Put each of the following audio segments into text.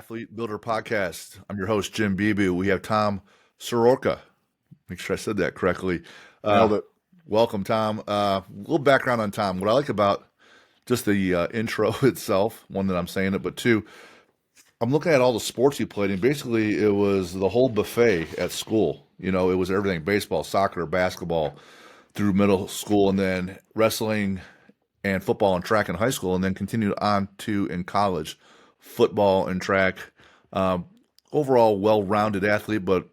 Athlete Builder Podcast. I'm your host, Jim Beebe. We have Tom Sroka. Make sure I said that correctly. Nailed it. Welcome, Tom. A little background on Tom. What I like about just the intro itself, one, that I'm saying it, but two, I'm looking at all the sports he played, and basically it was the whole buffet at school. You know, it was everything: baseball, soccer, basketball through middle school, and then wrestling and football and track in high school, and then continued on to in college, football and track. Um, Overall, well-rounded athlete, but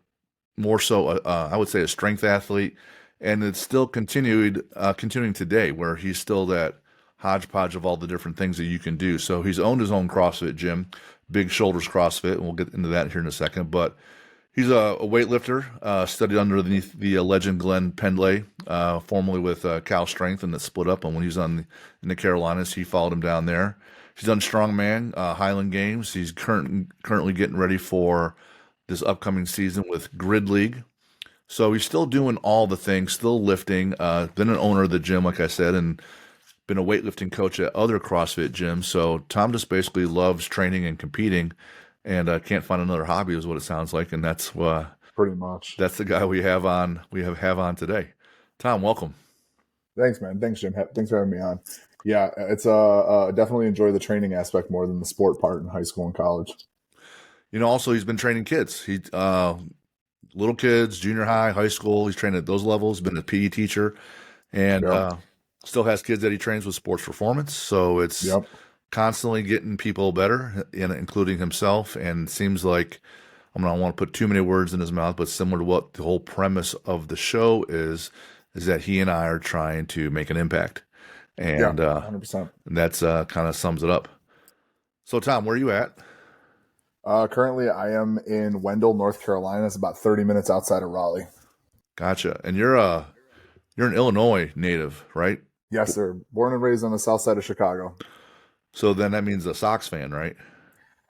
more so, I would say, a strength athlete, and it's still continuing today, where he's still that hodgepodge of all the different things that you can do. So he's owned his own CrossFit gym, Big Shoulders CrossFit, and we'll get into that here in a second. But he's a weightlifter, studied underneath the legend Glenn Pendlay, formerly with Cal Strength, and that split up. And when he was in the Carolinas, he followed him down there. He's done strongman, Highland Games. He's currently getting ready for this upcoming season with Grid League. So he's still doing all the things, still lifting. Been an owner of the gym, like I said, and been a weightlifting coach at other CrossFit gyms. So Tom just basically loves training and competing, and can't find another hobby, is what it sounds like. And that's Pretty much. that's the guy we have on today. Tom, welcome. Thanks, man. Thanks, Jim. Thanks for having me on. Yeah, it's definitely enjoy the training aspect more than the sport part in high school and college. You know, also he's been training kids. He little kids, junior high, high school. He's trained at those levels. Been a PE teacher, and Yep. still has kids that he trains with sports performance. So it's Yep. constantly getting people better, including himself. And it seems like, I don't want to put too many words in his mouth, but similar to what the whole premise of the show is that he and I are trying to make an impact, Yeah. and 100%. that's kind of sums it up. So, Tom, where are you at? Currently, I am in Wendell, North Carolina. It's about 30 minutes outside of Raleigh. Gotcha. And you're an Illinois native, right? Yes, sir. Born and raised on the south side of Chicago. So then that means a Sox fan, right?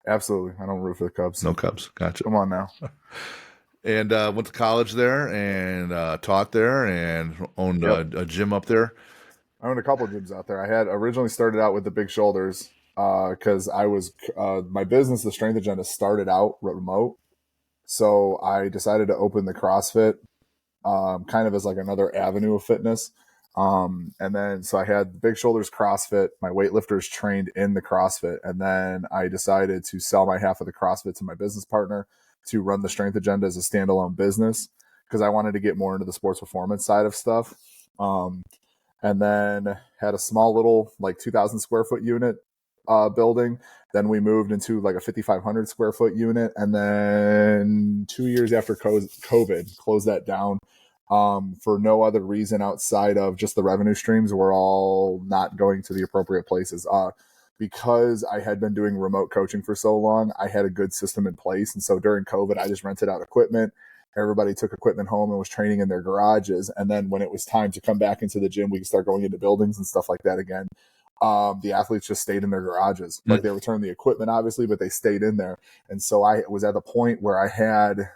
Absolutely. I don't root for the Cubs. No Cubs. Gotcha. Come on now. And went to college there and taught there and owned Yep. a gym up there. I owned a couple of gyms out there. I had originally started out with the Big Shoulders because I was my business, the Strength Agenda, started out remote. So I decided to open the CrossFit kind of as like another avenue of fitness. And then so I had Big Shoulders CrossFit. My weightlifters trained in the CrossFit, and then I decided to sell my half of the CrossFit to my business partner to run the Strength Agenda as a standalone business because I wanted to get more into the sports performance side of stuff. And then had a small little like 2,000 square foot unit building. Then we moved into like a 5,500 square foot unit. And then 2 years after COVID, closed that down for no other reason outside of just the revenue streams were all not going to the appropriate places. Because I had been doing remote coaching for so long, I had a good system in place. And so during COVID, I just rented out equipment. Everybody took equipment home and was training in their garages. And then when it was time to come back into the gym, we could start going into buildings and stuff like that again. The athletes just stayed in their garages. Like they returned the equipment, obviously, but they stayed in there. And so I was at the point where I had,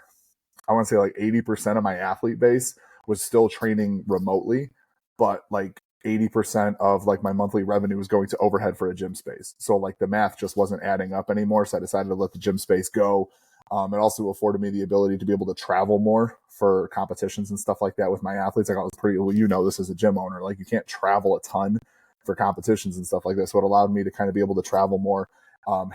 I want to say like 80% of my athlete base was still training remotely, but like 80% of like my monthly revenue was going to overhead for a gym space. So like the math just wasn't adding up anymore. So I decided to let the gym space go. It also afforded me the ability to be able to travel more for competitions and stuff like that with my athletes. Like I was pretty, well, you know, this as a gym owner, like you can't travel a ton for competitions and stuff like this. So it allowed me to kind of be able to travel more,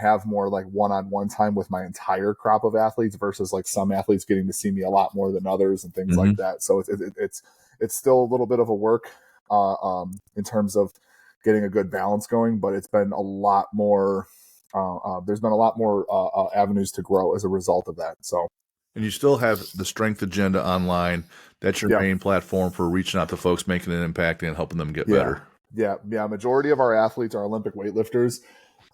have more like one-on-one time with my entire crop of athletes versus like some athletes getting to see me a lot more than others and things like that. So it's still a little bit of a work in terms of getting a good balance going, but it's been a lot more. There's been a lot more avenues to grow as a result of that. So, and you still have the Strength Agenda online. That's your main platform for reaching out to folks, making an impact, and helping them get better. Yeah. Majority of our athletes are Olympic weightlifters.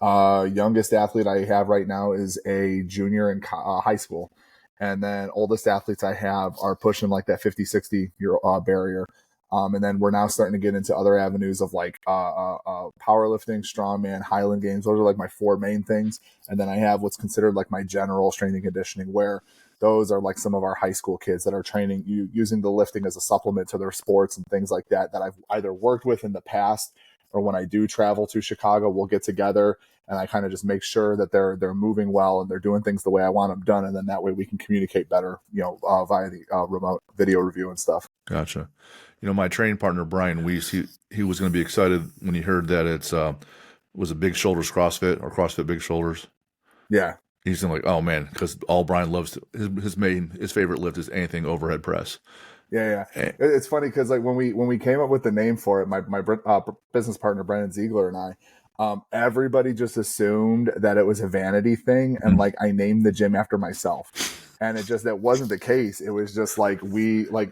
Youngest athlete I have right now is a junior in high school. And then oldest athletes I have are pushing like that 50, 60 year barrier. And then we're now starting to get into other avenues of like powerlifting, strongman, Highland Games. Those are like my four main things. And then I have what's considered like my general strength and conditioning, where those are like some of our high school kids that are training, using the lifting as a supplement to their sports and things like that, that I've either worked with in the past or when I do travel to Chicago, we'll get together and I kind of just make sure that they're moving well and they're doing things the way I want them done, and then that way we can communicate better, via the remote video review and stuff. Gotcha. My training partner Brian Weiss, he was going to be excited when he heard that it's was a Big Shoulders CrossFit or CrossFit Big Shoulders. Yeah, He's gonna like, oh man, because all Brian loves his favorite lift is anything overhead press. yeah. Eh, It's funny because like when we came up with the name for it, my business partner Brandon Ziegler and I, everybody just assumed that it was a vanity thing, and like I named the gym after myself, and that wasn't the case. It was just like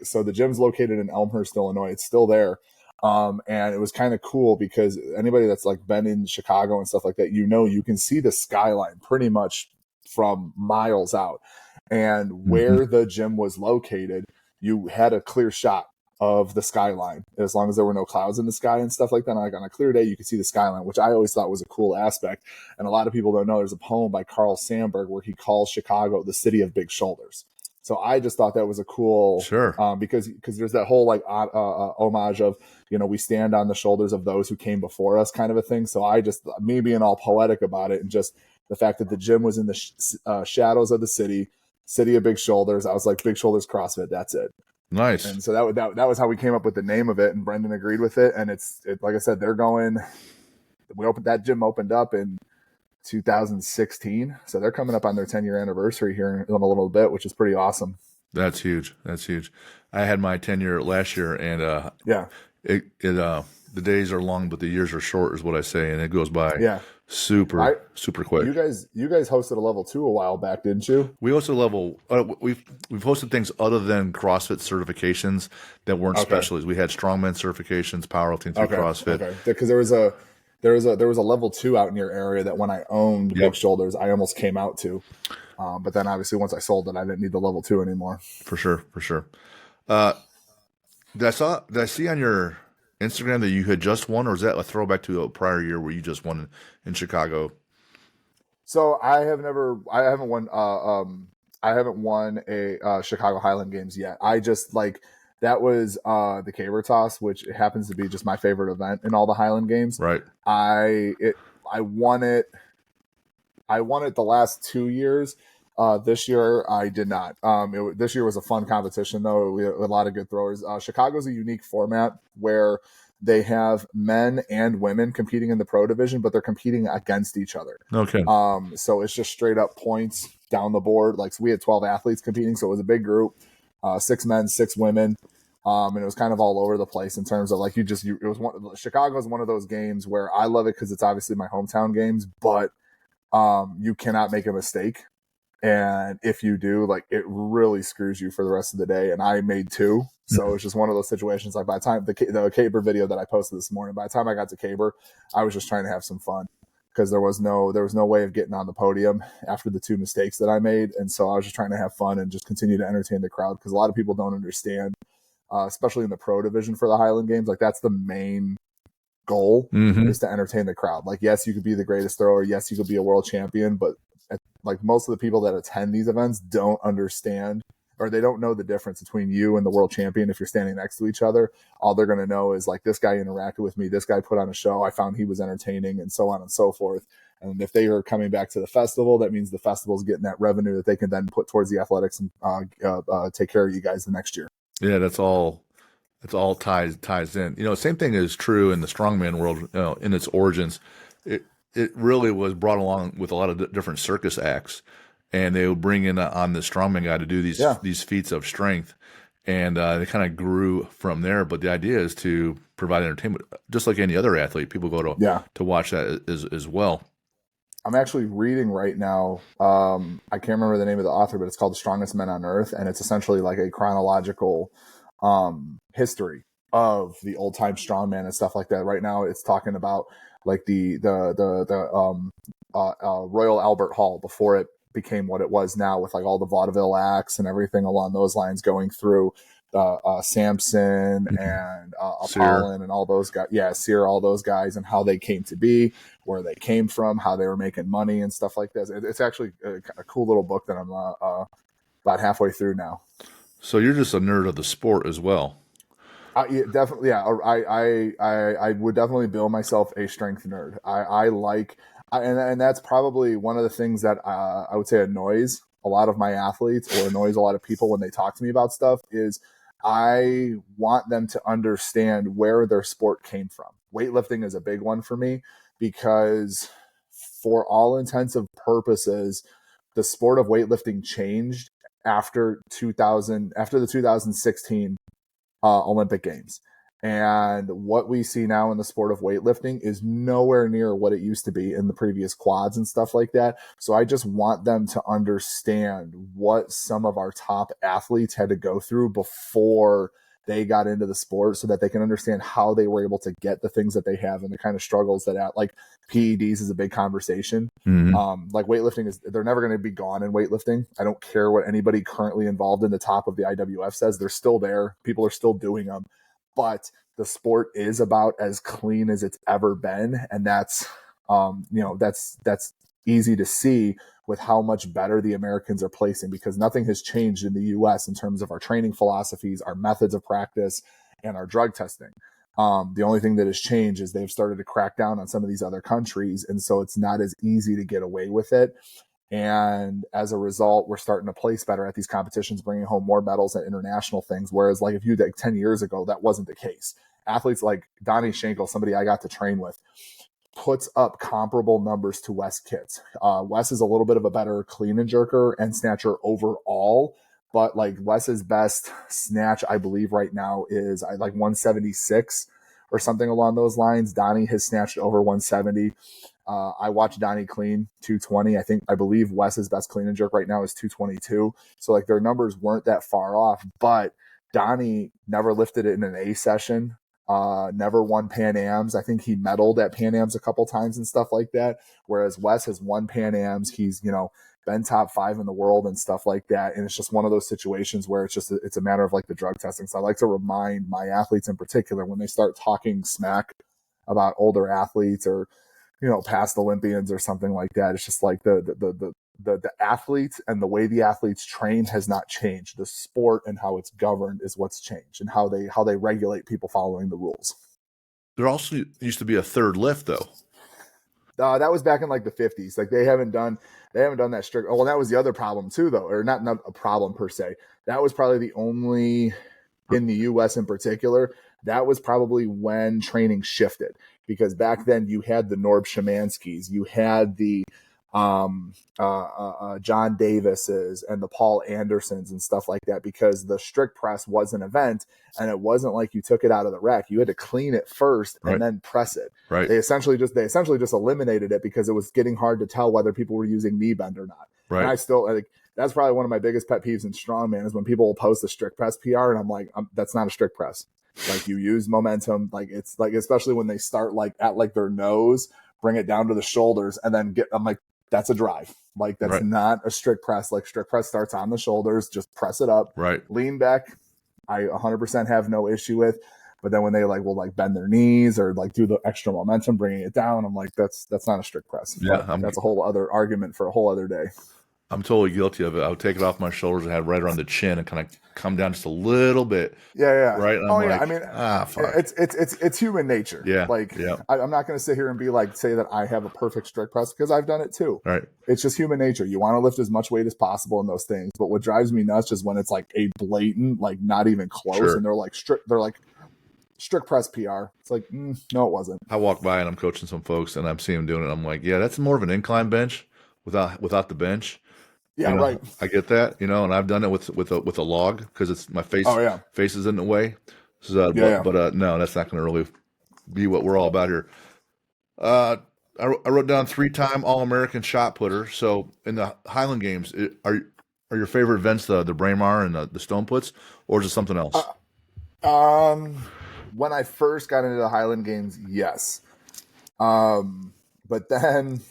so the gym's located in Elmhurst, Illinois. It's still there. And it was kind of cool because anybody that's like been in Chicago and stuff like that, you can see the skyline pretty much from miles out. And mhm. where the gym was located, you had a clear shot of the skyline as long as there were no clouds in the sky and stuff like that. Like on a clear day, you could see the skyline, which I always thought was a cool aspect. And a lot of people don't know there's a poem by Carl Sandburg where he calls Chicago the city of big shoulders. So I just thought that was a cool, Sure. because there's that whole like homage of, we stand on the shoulders of those who came before us kind of a thing. So me being all poetic about it, and just the fact that the gym was in the shadows of the city of big shoulders. I was like, Big Shoulders CrossFit, that's it. Nice. And so that was how we came up with the name of it, and Brendan agreed with it. And like I said, that gym opened up in 2016, so they're coming up on their 10-year anniversary here in a little bit, which is pretty awesome. That's huge. That's huge. I had my 10-year last year, and Yeah, the days are long, but the years are short, is what I say, and it goes by yeah. super I super quick. you guys hosted a level 2 a while back, didn't you? We also level. We've hosted things other than CrossFit certifications that weren't Okay, specialties. We had strongman certifications, powerlifting through CrossFit. okay. Because there was a level 2 out in your area that when I owned Big Yep, Shoulders, I almost came out to. But then obviously once I sold it, I didn't need the level 2 anymore. for sure, for sure. Uh, did I see on your Instagram that you had just won, or is that a throwback to a prior year where you just won in Chicago? So I haven't won a Chicago Highland Games yet. I just like that was the caber toss, which happens to be just my favorite event in all the Highland Games. Right. I won it. I won it the last 2 years. This year I did not. This year was a fun competition though. We had a lot of good throwers. Chicago's a unique format where they have men and women competing in the pro division, but they're competing against each other. Okay. So it's just straight up points down the board. Like so we had 12 athletes competing, so it was a big group, 6 men, 6 women. And it was kind of all over the place in terms of like Chicago's one of those games where I love it because it's obviously my hometown games, but you cannot make a mistake. And if you do, like it really screws you for the rest of the day. And I made 2. So it's just one of those situations. Like by the time the caber video that I posted this morning, by the time I got to caber, I was just trying to have some fun because there was no way of getting on the podium after the 2 mistakes that I made. And so I was just trying to have fun and just continue to entertain the crowd because a lot of people don't understand, especially in the pro division for the Highland Games. Like that's the main goal Mm-hmm. is to entertain the crowd. Like, yes, you could be the greatest thrower. Yes, you could be a world champion, but like most of the people that attend these events don't understand or they don't know the difference between you and the world champion if you're standing next to each other. All they're going to know is like this guy interacted with me, this guy put on a show, I found he was entertaining, and so on and so forth. And if they are coming back to the festival, that means the festival's getting that revenue that they can then put towards the athletics and take care of you guys the next year. Yeah, that's all. It's all ties in. Same thing is true in the strongman world. In its origins, it really was brought along with a lot of different circus acts, and they would bring in on the strongman guy to do Yeah. these feats of strength, and they kind of grew from there. But the idea is to provide entertainment, just like any other athlete. People go Yeah. to watch that as well. I'm actually reading right now. I can't remember the name of the author, but it's called The Strongest Men on Earth. And it's essentially like a chronological history of the old time strongman and stuff like that. Right now, it's talking about like the Royal Albert Hall before it became what it was now, with like all the vaudeville acts and everything along those lines, going through Samson and Sear. Apollon and all those guys. Yeah, Sear, all those guys, and how they came to be, where they came from, how they were making money and stuff like this. It's actually a cool little book that I'm about halfway through now. So you're just a nerd of the sport as well. Yeah, definitely. Yeah, I would definitely bill myself a strength nerd. I like, and that's probably one of the things that I would say annoys a lot of my athletes or annoys a lot of people when they talk to me about stuff is I want them to understand where their sport came from. Weightlifting is a big one for me because, for all intents and purposes, the sport of weightlifting changed after the 2016 Olympic Games. And what we see now in the sport of weightlifting is nowhere near what it used to be in the previous quads and stuff like that. So I just want them to understand what some of our top athletes had to go through before they got into the sport so that they can understand how they were able to get the things that they have and the kind of struggles that like PEDs is a big conversation. Mm-hmm. Like weightlifting they're never going to be gone in weightlifting. I don't care what anybody currently involved in the top of the IWF says. They're still there. People are still doing them, but the sport is about as clean as it's ever been. And that's, that's easy to see with how much better the Americans are placing, because nothing has changed in the US in terms of our training philosophies, our methods of practice, and our drug testing. The only thing that has changed is they've started to crack down on some of these other countries. And so it's not as easy to get away with it. And as a result, we're starting to place better at these competitions, bringing home more medals at international things. Whereas, like, if you like 10 years ago, that wasn't the case. Athletes like Donnie Schenkel, somebody I got to train with, puts up comparable numbers to Wes Kitts. Wes is a little bit of a better clean and jerker and snatcher overall, but like Wes's best snatch, I believe right now is like 176 or something along those lines. Donnie has snatched over 170. I watched Donnie clean 220. I believe Wes's best clean and jerk right now is 222. So like their numbers weren't that far off, but Donnie never lifted it in an A session. Never won Pan Ams. I think he medaled at Pan Ams a couple times and stuff like that. Whereas Wes has won Pan Ams. He's, been top 5 in the world and stuff like that. And it's just one of those situations where it's a matter of like the drug testing. So I like to remind my athletes in particular when they start talking smack about older athletes or, past Olympians or something like that. It's just like the athletes and the way the athletes train has not changed. The sport and how it's governed is what's changed, and how they regulate people following the rules. There also used to be a third lift, though. That was back in like the 50s. Like they haven't done that strict. Oh, well, that was the other problem too, though, or not a problem per se. That was probably the only, in the U.S. in particular, that was probably when training shifted, because back then you had the Norb Szymanskis, you had the John Davises and the Paul Andersons and stuff like that, because the strict press was an event, and it wasn't like you took it out of the rack. You had to clean it first Right. and then press it. Right. They essentially just eliminated it because it was getting hard to tell whether people were using knee bend or not. Right. And I still like, that's probably one of my biggest pet peeves in strongman is when people will post a strict press PR and I'm like, that's not a strict press. Like you use momentum, like it's like, especially when they start like at like their nose, bring it down to the shoulders and then I'm like, that's a drive. Like that's Right. not a strict press. Like strict press starts on the shoulders, just press it up, Right. lean back. I 100% have no issue with. But then when they like will like bend their knees or like do the extra momentum, bringing it down, I'm like, that's not a strict press. Yeah, That's a whole other argument for a whole other day. I'm totally guilty of it. I would take it off my shoulders and have it right around the chin and kind of come down just a little bit. Yeah. Right. And I'm like, I mean, fuck. It's human nature. Yeah. Like, yeah. I'm not going to sit here and be like, say that I have a perfect strict press, because I've done it too. Right. It's just human nature. You want to lift as much weight as possible in those things. But what drives me nuts is when it's like a blatant, like not even close. Sure. And they're like strict press PR. It's like, no, it wasn't. I walk by and I'm coaching some folks and I'm seeing them doing it. I'm like, yeah, that's more of an incline bench without the bench. Yeah, right. I get that, and I've done it with a log because it's my face. Oh, yeah. Face is in the way. So, but no, that's not going to really be what we're all about here. I wrote down 3-time All-American shot putter. So in the Highland Games, are your favorite events the Braemar and the stone puts, or is it something else? When I first got into the Highland Games, yes. But then,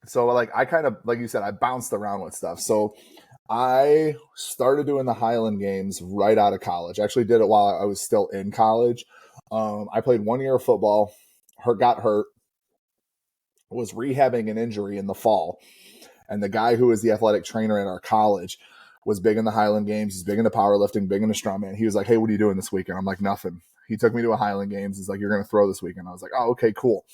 so like I kind of, like you said, I bounced around with stuff. So I started doing the Highland Games right out of college. Actually did it while I was still in college. I played 1 year of football, got hurt, was rehabbing an injury in the fall. And the guy who was the athletic trainer at our college was big in the Highland Games. He's big into powerlifting, big into strongman. He was like, "Hey, what are you doing this weekend?" I'm like, "Nothing." He took me to a Highland Games. He's like, "You're going to throw this weekend." I was like, "Oh, okay, cool."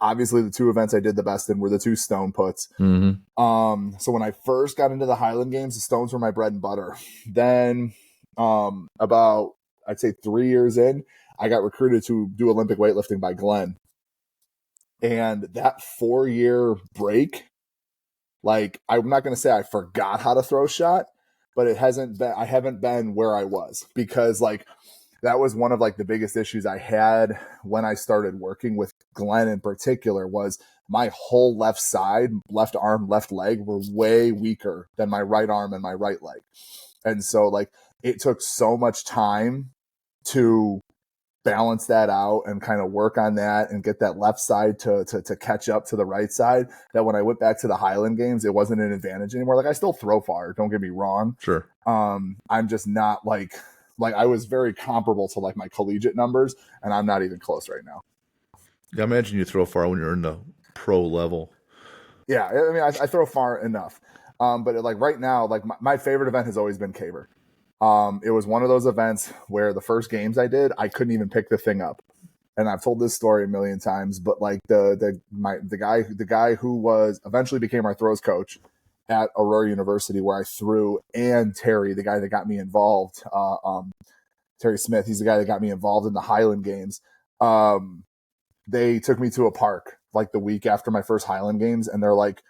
Obviously, the two events I did the best in were the two stone puts. Mm-hmm. So when I first got into the Highland Games, the stones were my bread and butter. Then, about I'd say 3 years in, I got recruited to do Olympic weightlifting by Glenn, and that 4 year break, like I'm not going to say I forgot how to throw a shot, but it hasn't been. I haven't been where I was because like that was one of like the biggest issues I had when I started working with Glenn in particular was my whole left side, left arm, left leg were way weaker than my right arm and my right leg. And so like it took so much time to balance that out and kind of work on that and get that left side to catch up to the right side that when I went back to the Highland Games, it wasn't an advantage anymore. Like I still throw far, don't get me wrong. Sure. I'm just not like I was very comparable to like my collegiate numbers, and I'm not even close right now. Yeah, I imagine you throw far when you're in the pro level. Yeah, I mean, I throw far enough. But like right now, like my favorite event has always been caber. It was one of those events where the first games I did, I couldn't even pick the thing up. And I've told this story a million times, but like the guy who was eventually became our throws coach at Aurora University where I threw, and Terry, the guy that got me involved, Terry Smith, he's the guy that got me involved in the Highland Games. They took me to a park like the week after my first Highland Games, and they're like,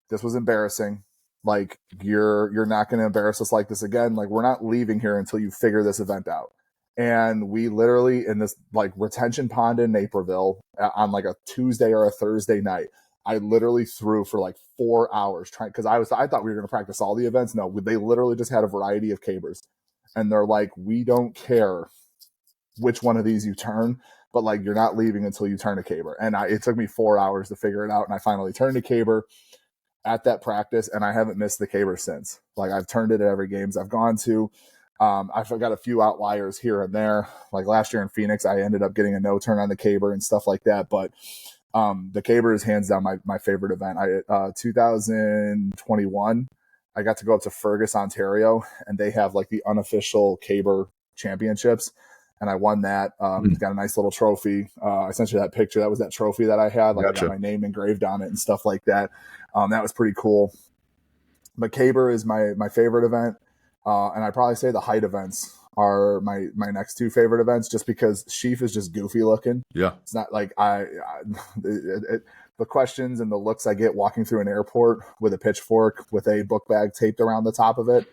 "This was embarrassing. Like you're not going to embarrass us like this again. Like we're not leaving here until you figure this event out." And we literally in this like retention pond in Naperville on like a Tuesday or a Thursday night, I literally threw for like 4 hours trying because I thought we were going to practice all the events. No, they literally just had a variety of cabers, and they're like, "We don't care which one of these you turn, but like you're not leaving until you turn a caber." And it took me 4 hours to figure it out, and I finally turned a caber at that practice, and I haven't missed the caber since. Like I've turned it at every games I've gone to. I've got a few outliers here and there. Like last year in Phoenix, I ended up getting a no turn on the caber and stuff like that. But the caber is hands down my favorite event. 2021, I got to go up to Fergus, Ontario, and they have like the unofficial caber championships. And I won that. Got a nice little trophy. I sent you that picture. That was that trophy that I had. Like Gotcha. I got my name engraved on it and stuff like that. That was pretty cool. But caber is my favorite event. And I'd probably say the height events are my next two favorite events just because Sheaf is just goofy looking. Yeah. It's not like the questions and the looks I get walking through an airport with a pitchfork with a book bag taped around the top of it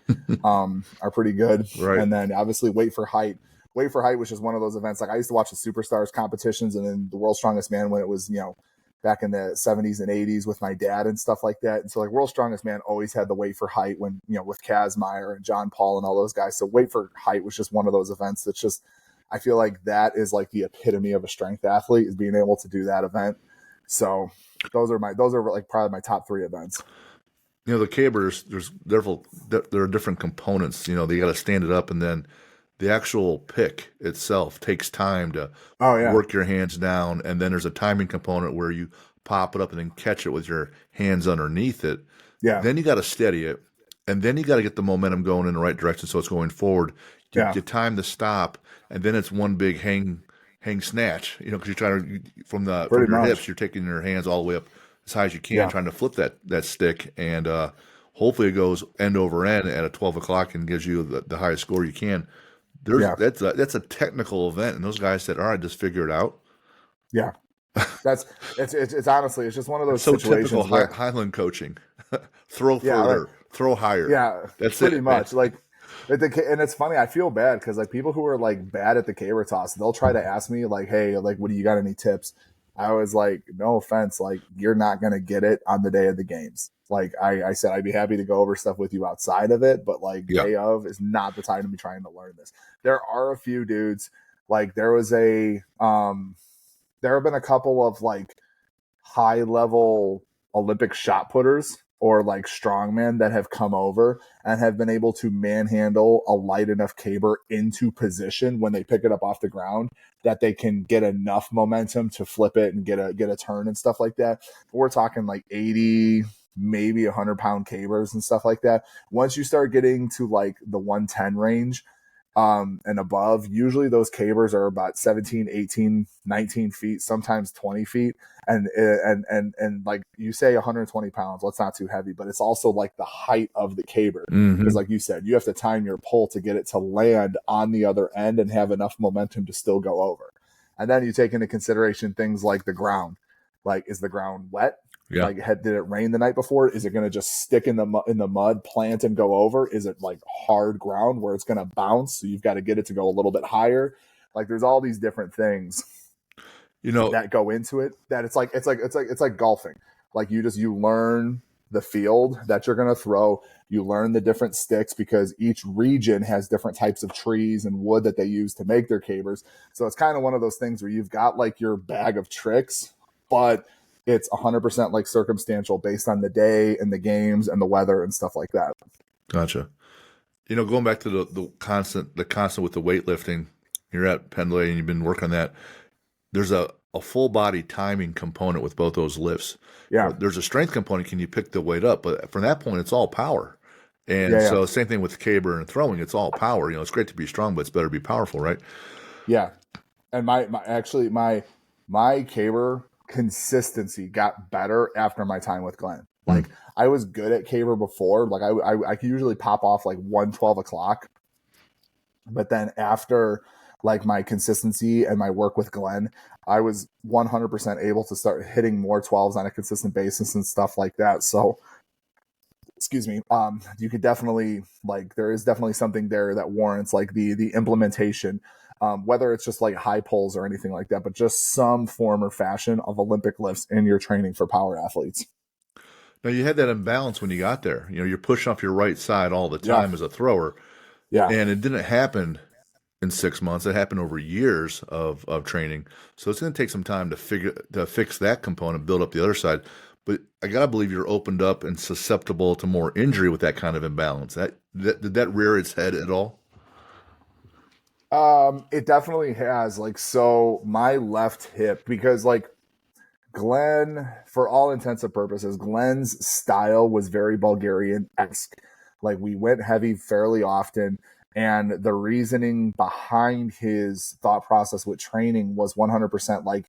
are pretty good. Right. And then obviously weight for height. Weight for height was just one of those events. Like I used to watch the Superstars competitions and then the World's Strongest Man when it was, back in the 70s and 80s with my dad and stuff like that. And so like World's Strongest Man always had the weight for height when, with Kazmaier and John Paul and all those guys. So weight for height was just one of those events that's just, I feel like that is like the epitome of a strength athlete is being able to do that event. So those are like probably my top three events. The cabers, there are different components. You got to stand it up, and then the actual pick itself takes time to work your hands down, and then there's a timing component where you pop it up and then catch it with your hands underneath it. Yeah. Then you got to steady it, and then you got to get the momentum going in the right direction so it's going forward. You time the stop, and then it's one big hang snatch. Because you're trying to from your hips, you're taking your hands all the way up as high as you can, trying to flip that stick, and hopefully it goes end over end at a 12 o'clock and gives you the highest score you can. That's a technical event, and those guys said, "All right, just figure it out." Yeah, it's honestly it's just one of those so situations typical Highland coaching: throw further, throw higher. Yeah, that's pretty it, much. Man. And it's funny. I feel bad because like people who are like bad at the caber toss, they'll try to ask me like, "Hey, like, what do you got? Any tips?" I was like, "No offense, like you're not gonna get it on the day of the games." Like I said, I'd be happy to go over stuff with you outside of it, but like day of is not the time to be trying to learn this. There are a few dudes, like there have been a couple of like high level Olympic shot putters or like strongmen that have come over and have been able to manhandle a light enough caber into position when they pick it up off the ground that they can get enough momentum to flip it and get a turn and stuff like that. But we're talking like 80, maybe 100-pound cabers and stuff like that. Once you start getting to like the 110 range, and above, usually those cabers are about 17, 18, 19 feet, sometimes 20 feet. And like you say, 120 pounds, that's not too heavy, but it's also like the height of the caber. Because Mm-hmm. like you said, you have to time your pull to get it to land on the other end and have enough momentum to still go over. And then you take into consideration things like the ground. Like, is the ground wet? Yeah. Like, did it rain the night before? Is it going to just stick in the mud, plant, and go over? Is it like hard ground where it's going to bounce? So you've got to get it to go a little bit higher. Like, there's all these different things You know, that go into it. That it's like golfing. Like, you learn the field that you're going to throw. You learn the different sticks because each region has different types of trees and wood that they use to make their cabers. So it's kind of one of those things where you've got like your bag of tricks, but it's 100% like circumstantial based on the day and the games and the weather and stuff like that. gotcha. Going back to the constant with the weightlifting, you're at Pendlay and you've been working on that. There's a full body timing component with both those lifts. Yeah. There's a strength component. Can you pick the weight up? But from that point, it's all power. And Yeah. Yeah. so same thing with caber and throwing. It's all power. It's great to be strong, but it's better to be powerful, right? Yeah. And my caber consistency got better after my time with Glenn. Like, I was good at caber before. Like, I could usually pop off like 1:12 o'clock. But then after like my consistency and my work with Glenn, I was 100% able to start hitting more 12s on a consistent basis and stuff like that. So, excuse me, you could definitely, like, there is definitely something there that warrants like the implementation, whether it's just like high pulls or anything like that, but just some form or fashion of Olympic lifts in your training for power athletes. Now you had that imbalance when you got there. You're pushing off your right side all the Yeah. time as a thrower, Yeah. and it didn't happen in 6 months. It happened over years of training. So it's going to take some time to fix that component, build up the other side. But I gotta believe you're opened up and susceptible to more injury with that kind of imbalance. Did that rear its head at all? It definitely has. Like, so my left hip, because like Glenn, for all intents and purposes, Glenn's style was very Bulgarian esque. Like, we went heavy fairly often, and the reasoning behind his thought process with training was 100% like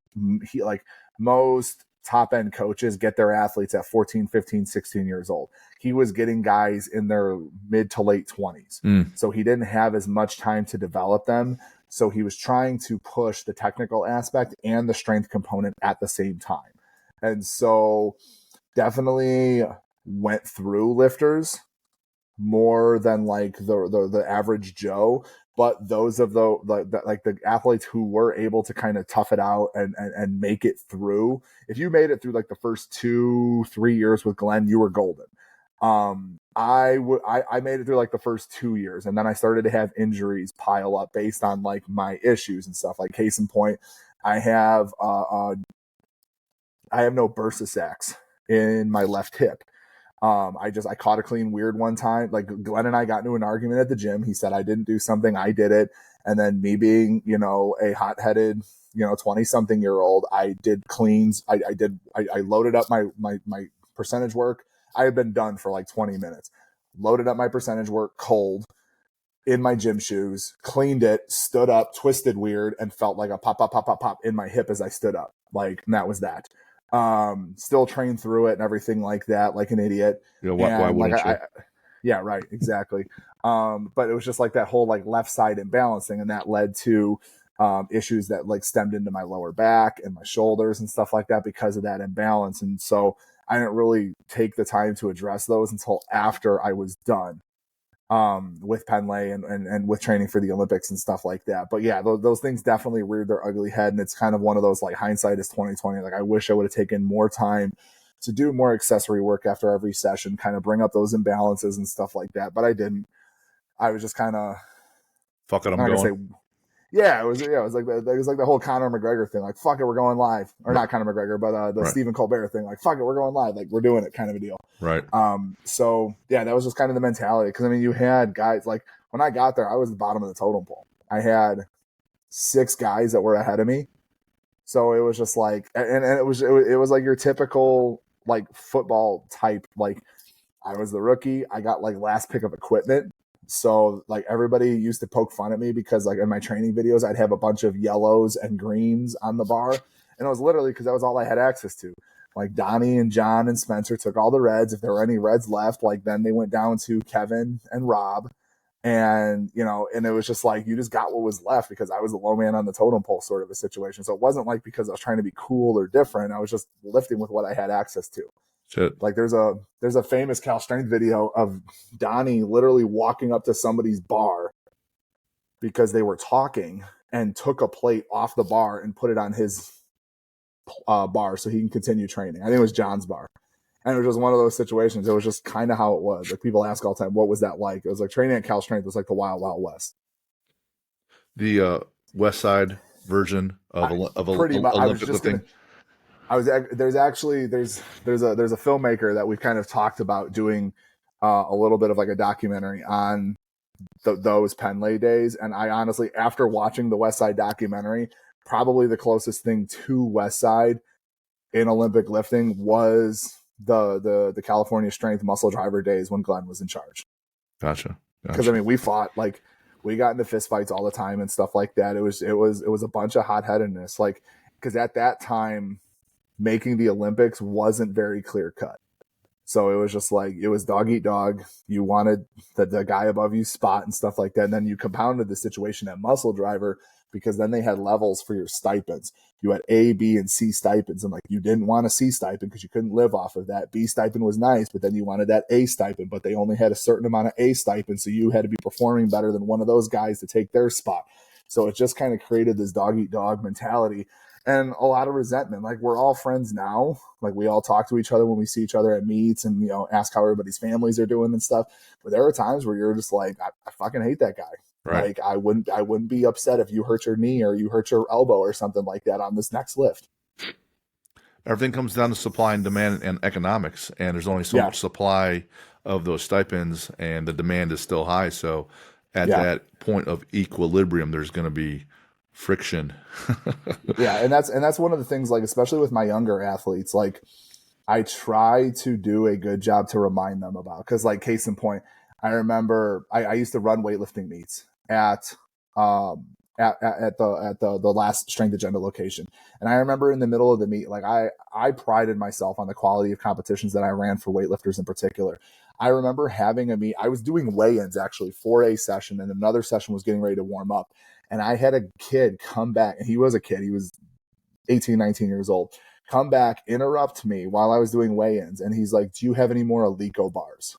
he like most top end coaches get their athletes at 14, 15, 16 years old. He was getting guys in their mid to late 20s. Mm. So he didn't have as much time to develop them. So he was trying to push the technical aspect and the strength component at the same time. And so definitely went through lifters more than like the average Joe. But those of the athletes who were able to kind of tough it out and make it through, if you made it through like the first 2-3 years with Glenn, you were golden. I made it through like the first 2 years, and then I started to have injuries pile up based on like my issues and stuff. Like, case in point, I have no bursa sacks in my left hip. I caught a clean weird one time. Like, Glenn and I got into an argument at the gym. He said I didn't do something, I did it. And then me being, a hot-headed, 20-something-year-old, I did cleans. I loaded up my percentage work. I had been done for like 20 minutes. Loaded up my percentage work cold in my gym shoes, cleaned it, stood up, twisted weird, and felt like a pop, pop, pop, pop, pop in my hip as I stood up. Like, and that was that. Still trained through it and everything like that, like an idiot. Why And like wouldn't you? yeah, right, exactly. But it was just like that whole like left side imbalancing, and that led to issues that like stemmed into my lower back and my shoulders and stuff like that because of that imbalance. And so I didn't really take the time to address those until after I was done with Penlay and with training for the Olympics and stuff like that. But yeah, those things definitely reared their ugly head, and it's kind of one of those like hindsight is 2020. Like, I wish I would have taken more time to do more accessory work after every session, kind of bring up those imbalances and stuff like that. But I didn't. I was just kind of, Fuck it, I'm I'm not going. gonna say, yeah, it was like the whole Conor McGregor thing. Like, fuck it, we're going live, or Right. not Conor McGregor, but the Right. Stephen Colbert thing. Like, fuck it, we're going live. Like, we're doing it, kind of a deal. Right. So yeah, that was just kind of the mentality. Because I mean, you had guys like when I got there, I was the bottom of the totem pole. I had 6 guys that were ahead of me. So it was just like, and it was like your typical like football type. Like I was the rookie. I got like last pick of equipment. So like everybody used to poke fun at me because like in my training videos, I'd have a bunch of yellows and greens on the bar. And it was literally because that was all I had access to. Like Donnie and John and Spencer took all the reds. If there were any reds left, like then they went down to Kevin and Rob. And, you know, and it was just like, you just got what was left because I was the low man on the totem pole sort of a situation. So it wasn't like because I was trying to be cool or different. I was just lifting with what I had access to. Shit. Like there's a famous Cal Strength video of Donnie literally walking up to somebody's bar because they were talking and took a plate off the bar and put it on his bar so he can continue training. I think it was John's bar. And it was just one of those situations. It was just kind of how it was. Like people ask all the time, what was that like? It was like training at Cal Strength was like the wild, wild west. The West Side version of Pretty much. I was Olympic just gonna. lifting. There's a filmmaker that we've kind of talked about doing a little bit of like a documentary on those Penlay days. And I honestly, after watching the West Side documentary, probably the closest thing to West Side in Olympic lifting was the California Strength muscle driver days when Glenn was in charge. Gotcha. Because I mean, we fought, like we got into fist fights all the time and stuff like that. It was a bunch of hot-headedness, like because at that time making the Olympics wasn't very clear cut. So it was just like, it was dog eat dog. You wanted the guy above you spot and stuff like that. And then you compounded the situation at muscle driver because then they had levels for your stipends. You had A, B, and C stipends. And like, you didn't want a C stipend because you couldn't live off of that. B stipend was nice, but then you wanted that A stipend, but they only had a certain amount of A stipend. So you had to be performing better than one of those guys to take their spot. So it just kind of created this dog eat dog mentality and a lot of resentment. Like we're all friends now. Like we all talk to each other when we see each other at meets and, you know, ask how everybody's families are doing and stuff. But there are times where you're just like, I fucking hate that guy. Right. Like I wouldn't be upset if you hurt your knee or you hurt your elbow or something like that on this next lift. Everything comes down to supply and demand and economics, and there's only so much supply of those stipends, and the demand is still high. So at that point of equilibrium, there's going to be friction. Yeah, and that's one of the things, like especially with my younger athletes, like I try to do a good job to remind them about, because like case in point, I remember I used to run weightlifting meets at the last Strength Agenda location. And I remember in the middle of the meet, like I prided myself on the quality of competitions that I ran for weightlifters in particular. I remember having a meet, I was doing weigh-ins actually for a session, and another session was getting ready to warm up. And I had a kid come back, and he was a kid, he was 18, 19 years old, come back, interrupt me while I was doing weigh-ins. And he's like, do you have any more Alico bars?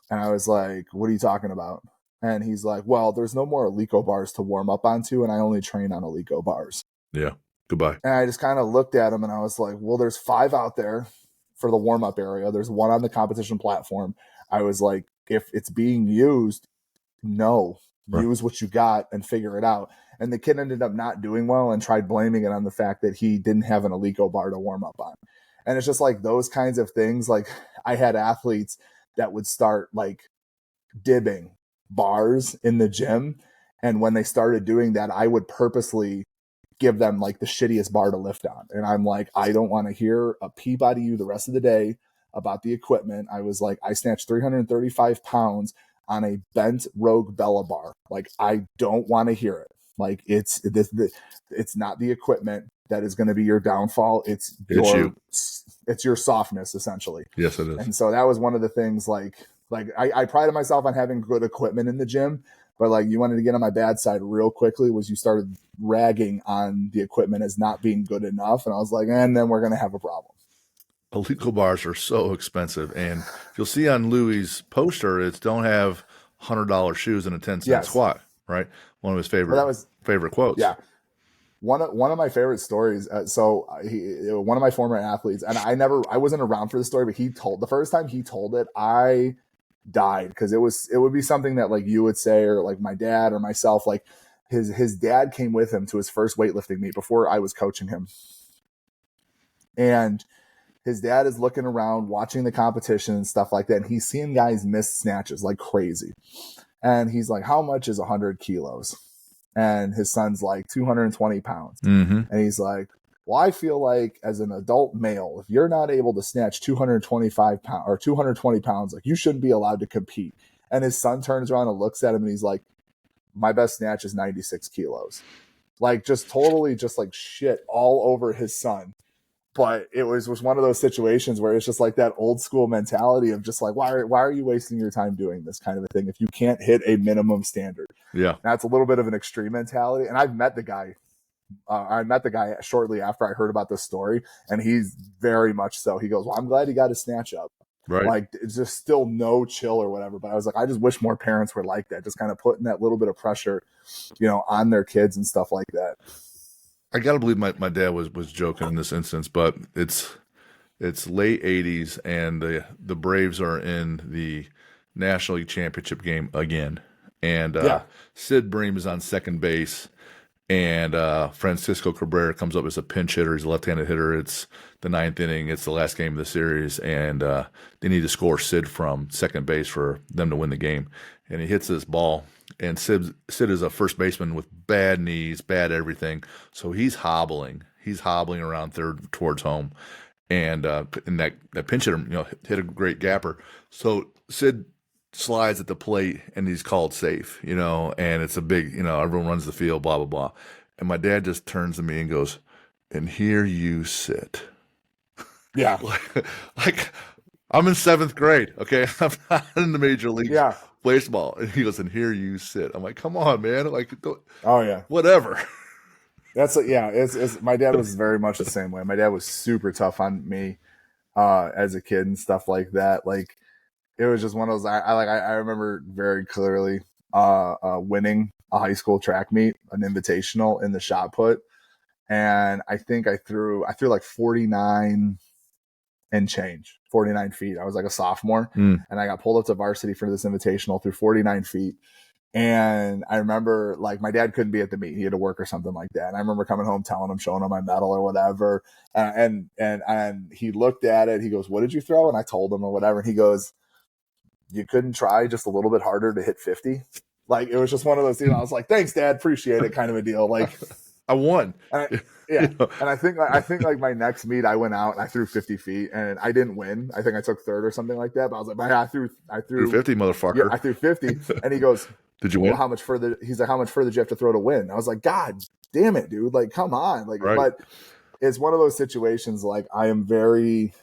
And I was like, what are you talking about? And he's like, well, there's no more Alico bars to warm up onto, and I only train on Alico bars. Yeah, goodbye. And I just kind of looked at him and I was like, well, there's 5 out there for the warm-up area. There's 1 on the competition platform. I was like, if it's being used, use what you got and figure it out. And the kid ended up not doing well and tried blaming it on the fact that he didn't have an Alico bar to warm up on. And it's just like those kinds of things. Like I had athletes that would start like dibbing bars in the gym. And when they started doing that, I would purposely give them like the shittiest bar to lift on. And I'm like, I don't want to hear a peep out of you the rest of the day about the equipment. I was like, I snatched 335 pounds on a bent Rogue Bella bar. Like, I don't want to hear it. Like, it's not the equipment that is going to be your downfall. It's your softness, essentially. Yes, it is. And so that was one of the things, like I prided myself on having good equipment in the gym, but like you wanted to get on my bad side real quickly was you started ragging on the equipment as not being good enough. And I was like, and then we're going to have a problem. Alico bars are so expensive. And you'll see on Louis' poster, it's don't have $100 shoes and a 10-cent squat, right? One of his favorite quotes. Yeah. One of my favorite stories. One of my former athletes, and I wasn't around for the story, but the first time he told it, I died, because it would be something that like you would say, or like my dad or myself, like his dad came with him to his first weightlifting meet before I was coaching him. And his dad is looking around, watching the competition and stuff like that. And he's seeing guys miss snatches like crazy. And he's like, how much is 100 kilos? And his son's like 220 pounds. Mm-hmm. And he's like, Well, I feel like as an adult male, if you're not able to snatch 225 pounds or 220 pounds, like you shouldn't be allowed to compete. And his son turns around and looks at him and he's like, my best snatch is 96 kilos. Like just totally just like shit all over his son. But it was one of those situations where it's just like that old school mentality of just like, why are you wasting your time doing this kind of a thing if you can't hit a minimum standard? Yeah. That's a little bit of an extreme mentality. And I've met the guy. I met the guy shortly after I heard about this story, and he's very much so. He goes, well, I'm glad he got his snatch up. Right. Like, it's just still no chill or whatever. But I was like, I just wish more parents were like that, just kind of putting that little bit of pressure, on their kids and stuff like that. I gotta believe my dad was joking in this instance, but it's late '80s and the Braves are in the National League Championship game again, and Sid Bream is on second base, and Francisco Cabrera comes up as a pinch hitter. He's a left-handed hitter. It's the ninth inning. It's the last game of the series, and they need to score Sid from second base for them to win the game. And he hits this ball, and Sid is a first baseman with bad knees, bad everything. So he's hobbling. He's hobbling around third towards home, and that pinch hitter, hit a great gapper. So Sid slides at the plate and he's called safe, and it's a big, everyone runs the field, blah, blah, blah. And my dad just turns to me and goes, and here you sit. Yeah. like I'm in seventh grade. Okay. I'm not in the major league baseball. And he goes, and here you sit. I'm like, come on, man. Like, oh yeah, whatever. It's my dad was very much the same way. My dad was super tough on me, as a kid and stuff like that. Like, it was just one of those. I remember very clearly winning a high school track meet, an invitational in the shot put, and I think I threw like 49 and change, 49 feet. I was like a sophomore, and I got pulled up to varsity for this invitational through 49 feet. And I remember like my dad couldn't be at the meet; he had to work or something like that. And I remember coming home, telling him, showing him my medal or whatever, and he looked at it. He goes, "What did you throw?" And I told him or whatever, and he goes, you couldn't try just a little bit harder to hit 50. Like, it was just one of those things. I was like, thanks, Dad, appreciate it, kind of a deal. Like, I won. And I think like my next meet, I went out and I threw 50 feet and I didn't win. I think I took third or something like that. But I was like, man, I threw 50, motherfucker. Yeah, I threw 50. And he goes, did you win? Well, how much further? He's like, how much further did you have to throw to win? I was like, God damn it, dude. Like, come on. Like, right. But it's one of those situations. Like, I am very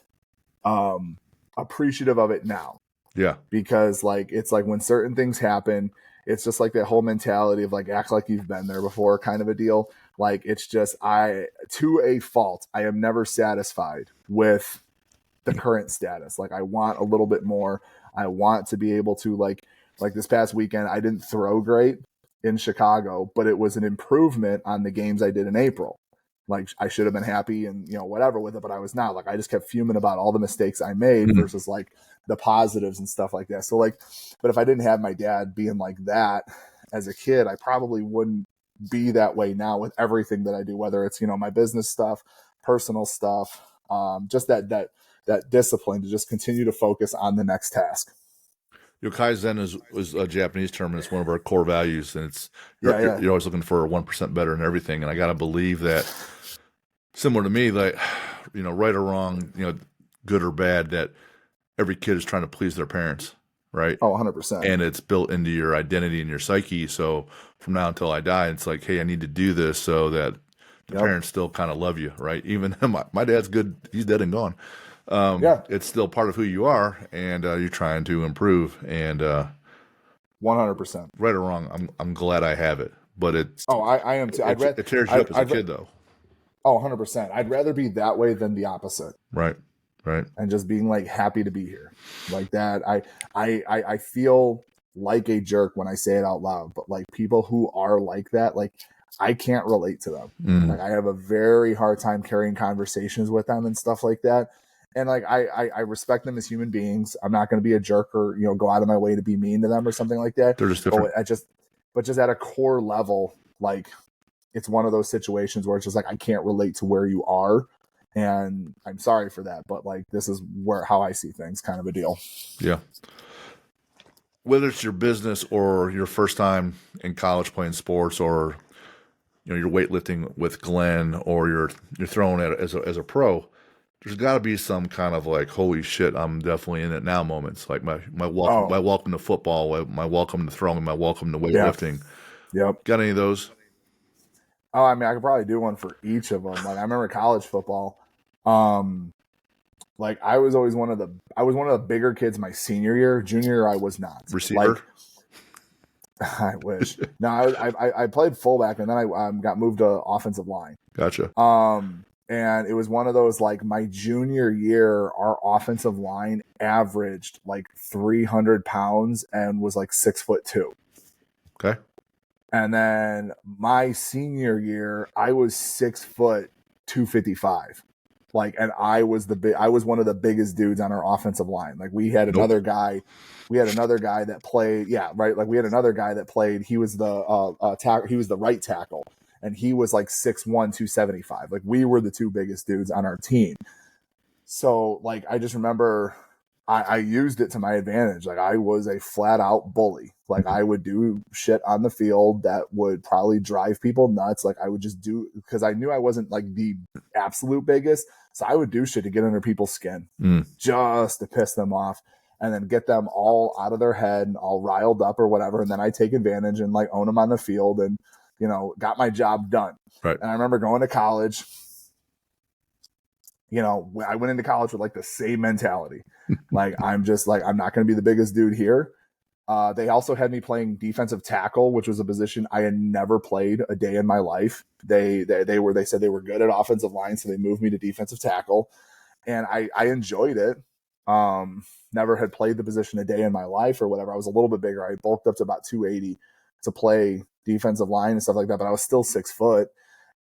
appreciative of it now. Yeah. Because like, it's like when certain things happen, it's just like that whole mentality of like, act like you've been there before kind of a deal. Like, it's just, to a fault, I am never satisfied with the current status. Like, I want a little bit more. I want to be able to like this past weekend, I didn't throw great in Chicago, but it was an improvement on the games I did in April. Like, I should have been happy and, whatever with it, but I was not. Like, I just kept fuming about all the mistakes I made versus like the positives and stuff like that. So like, but if I didn't have my dad being like that as a kid, I probably wouldn't be that way now with everything that I do, whether it's, my business stuff, personal stuff, just that discipline to just continue to focus on the next task. Kaizen is a Japanese term, and it's one of our core values, and it's you're always looking for 1% better in everything. And I got to believe that, similar to me, like, right or wrong, good or bad, that every kid is trying to please their parents, right? Oh, 100%. And it's built into your identity and your psyche. So from now until I die, it's like, hey, I need to do this so that the parents still kind of love you, right? Even my dad's good; he's dead and gone. It's still part of who you are, and you're trying to improve. And 100%, right or wrong, I'm glad I have it. But it's I am too. It tears you up as a kid, though. Oh, 100%. I'd rather be that way than the opposite. Right. And just being like happy to be here, like that. I feel like a jerk when I say it out loud, but like people who are like that, like I can't relate to them. Like, I have a very hard time carrying conversations with them and stuff like that. And like, I respect them as human beings. I'm not going to be a jerk or, go out of my way to be mean to them or something like that. They're just different. But just at a core level, like, it's one of those situations where it's just like, I can't relate to where you are. And I'm sorry for that, but like, this is how I see things, kind of a deal. Yeah. Whether it's your business or your first time in college playing sports, or you're weightlifting with Glenn or you're throwing it as a pro, there's got to be some kind of like, holy shit, I'm definitely in it now moments. Like my Oh, welcome to football, my welcome to throwing, my welcome to yeah. weightlifting. Yep. Got any of those? Oh, I mean, I could probably do one for each of them. Like I remember college football. Um, like I was one of the bigger kids my senior year. Junior year, I was not. Receiver? Like I wish. No, I played fullback and then I got moved to offensive line. Gotcha. And it was one of those like my junior year, our offensive line averaged like 300 pounds and was like 6'2". Okay. And then my senior year, I was 6', 255. Like, and I was one of the biggest dudes on our offensive line. Like Nope. we had another guy that played, yeah, right. Like we had another guy that played, he was he was the right tackle and he was like 6'1", 275. Like we were the two biggest dudes on our team. So like, I just remember I used it to my advantage. Like I was a flat out bully. Like I would do shit on the field that would probably drive people nuts. Like I would just do because I knew I wasn't like the absolute biggest. So I would do shit to get under people's skin Mm, just to piss them off and then get them all out of their head and all riled up or whatever. And then I take advantage and like own them on the field and, got my job done. right. And I remember going to college. I went into college with like the same mentality. Like, I'm just like, I'm not going to be the biggest dude here. They also had me playing defensive tackle, which was a position I had never played a day in my life. They said they were good at offensive line, so they moved me to defensive tackle, and I enjoyed it. Never had played the position a day in my life or whatever. I was a little bit bigger. I bulked up to about 280 to play defensive line and stuff like that, but I was still 6 foot.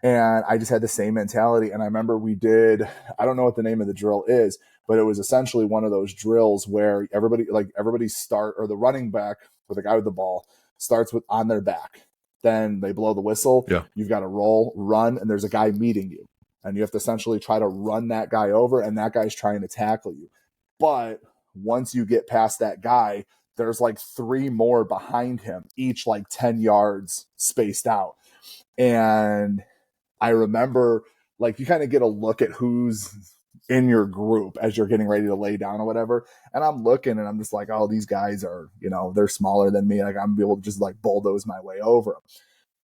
And I just had the same mentality. And I remember I don't know what the name of the drill is, but it was essentially one of those drills where everybody start, or the running back or the guy with the ball starts with on their back. Then they blow the whistle. Yeah. You've got to roll, run, and there's a guy meeting you. And you have to essentially try to run that guy over, and that guy's trying to tackle you. But once you get past that guy, there's like three more behind him, each like 10 yards spaced out. And I remember like you kind of get a look at who's in your group as you're getting ready to lay down or whatever. And I'm looking and I'm just like, oh, these guys are, they're smaller than me. Like I'm able to just like bulldoze my way over them.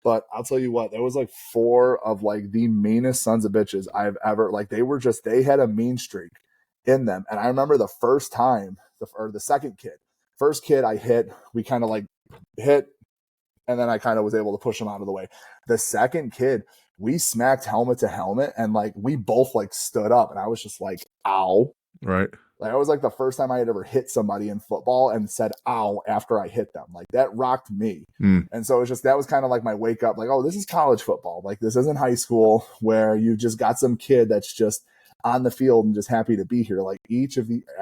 But I'll tell you what, there was like four of like the meanest sons of bitches I've ever, like they had a mean streak in them. And I remember the first time, or the second kid, first kid I hit, we kind of like hit, and then I kind of was able to push him out of the way. The second kid, we smacked helmet to helmet, and like we both like stood up, and I was just like, "Ow!" Right. Like that was like the first time I had ever hit somebody in football and said "ow" after I hit them. Like that rocked me, Mm, and so that was kind of like my wake up. Like, oh, this is college football. Like this isn't high school where you just got some kid that's just on the field and just happy to be here. Like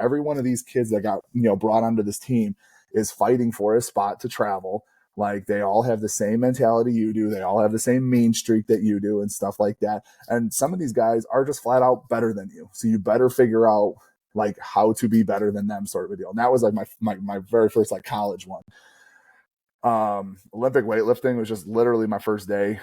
every one of these kids that got brought onto this team is fighting for a spot to travel. Like they all have the same mentality you do. They all have the same mean streak that you do and stuff like that. And some of these guys are just flat out better than you. So you better figure out like how to be better than them sort of a deal. And that was like my very first like college one. Olympic weightlifting was just literally my first day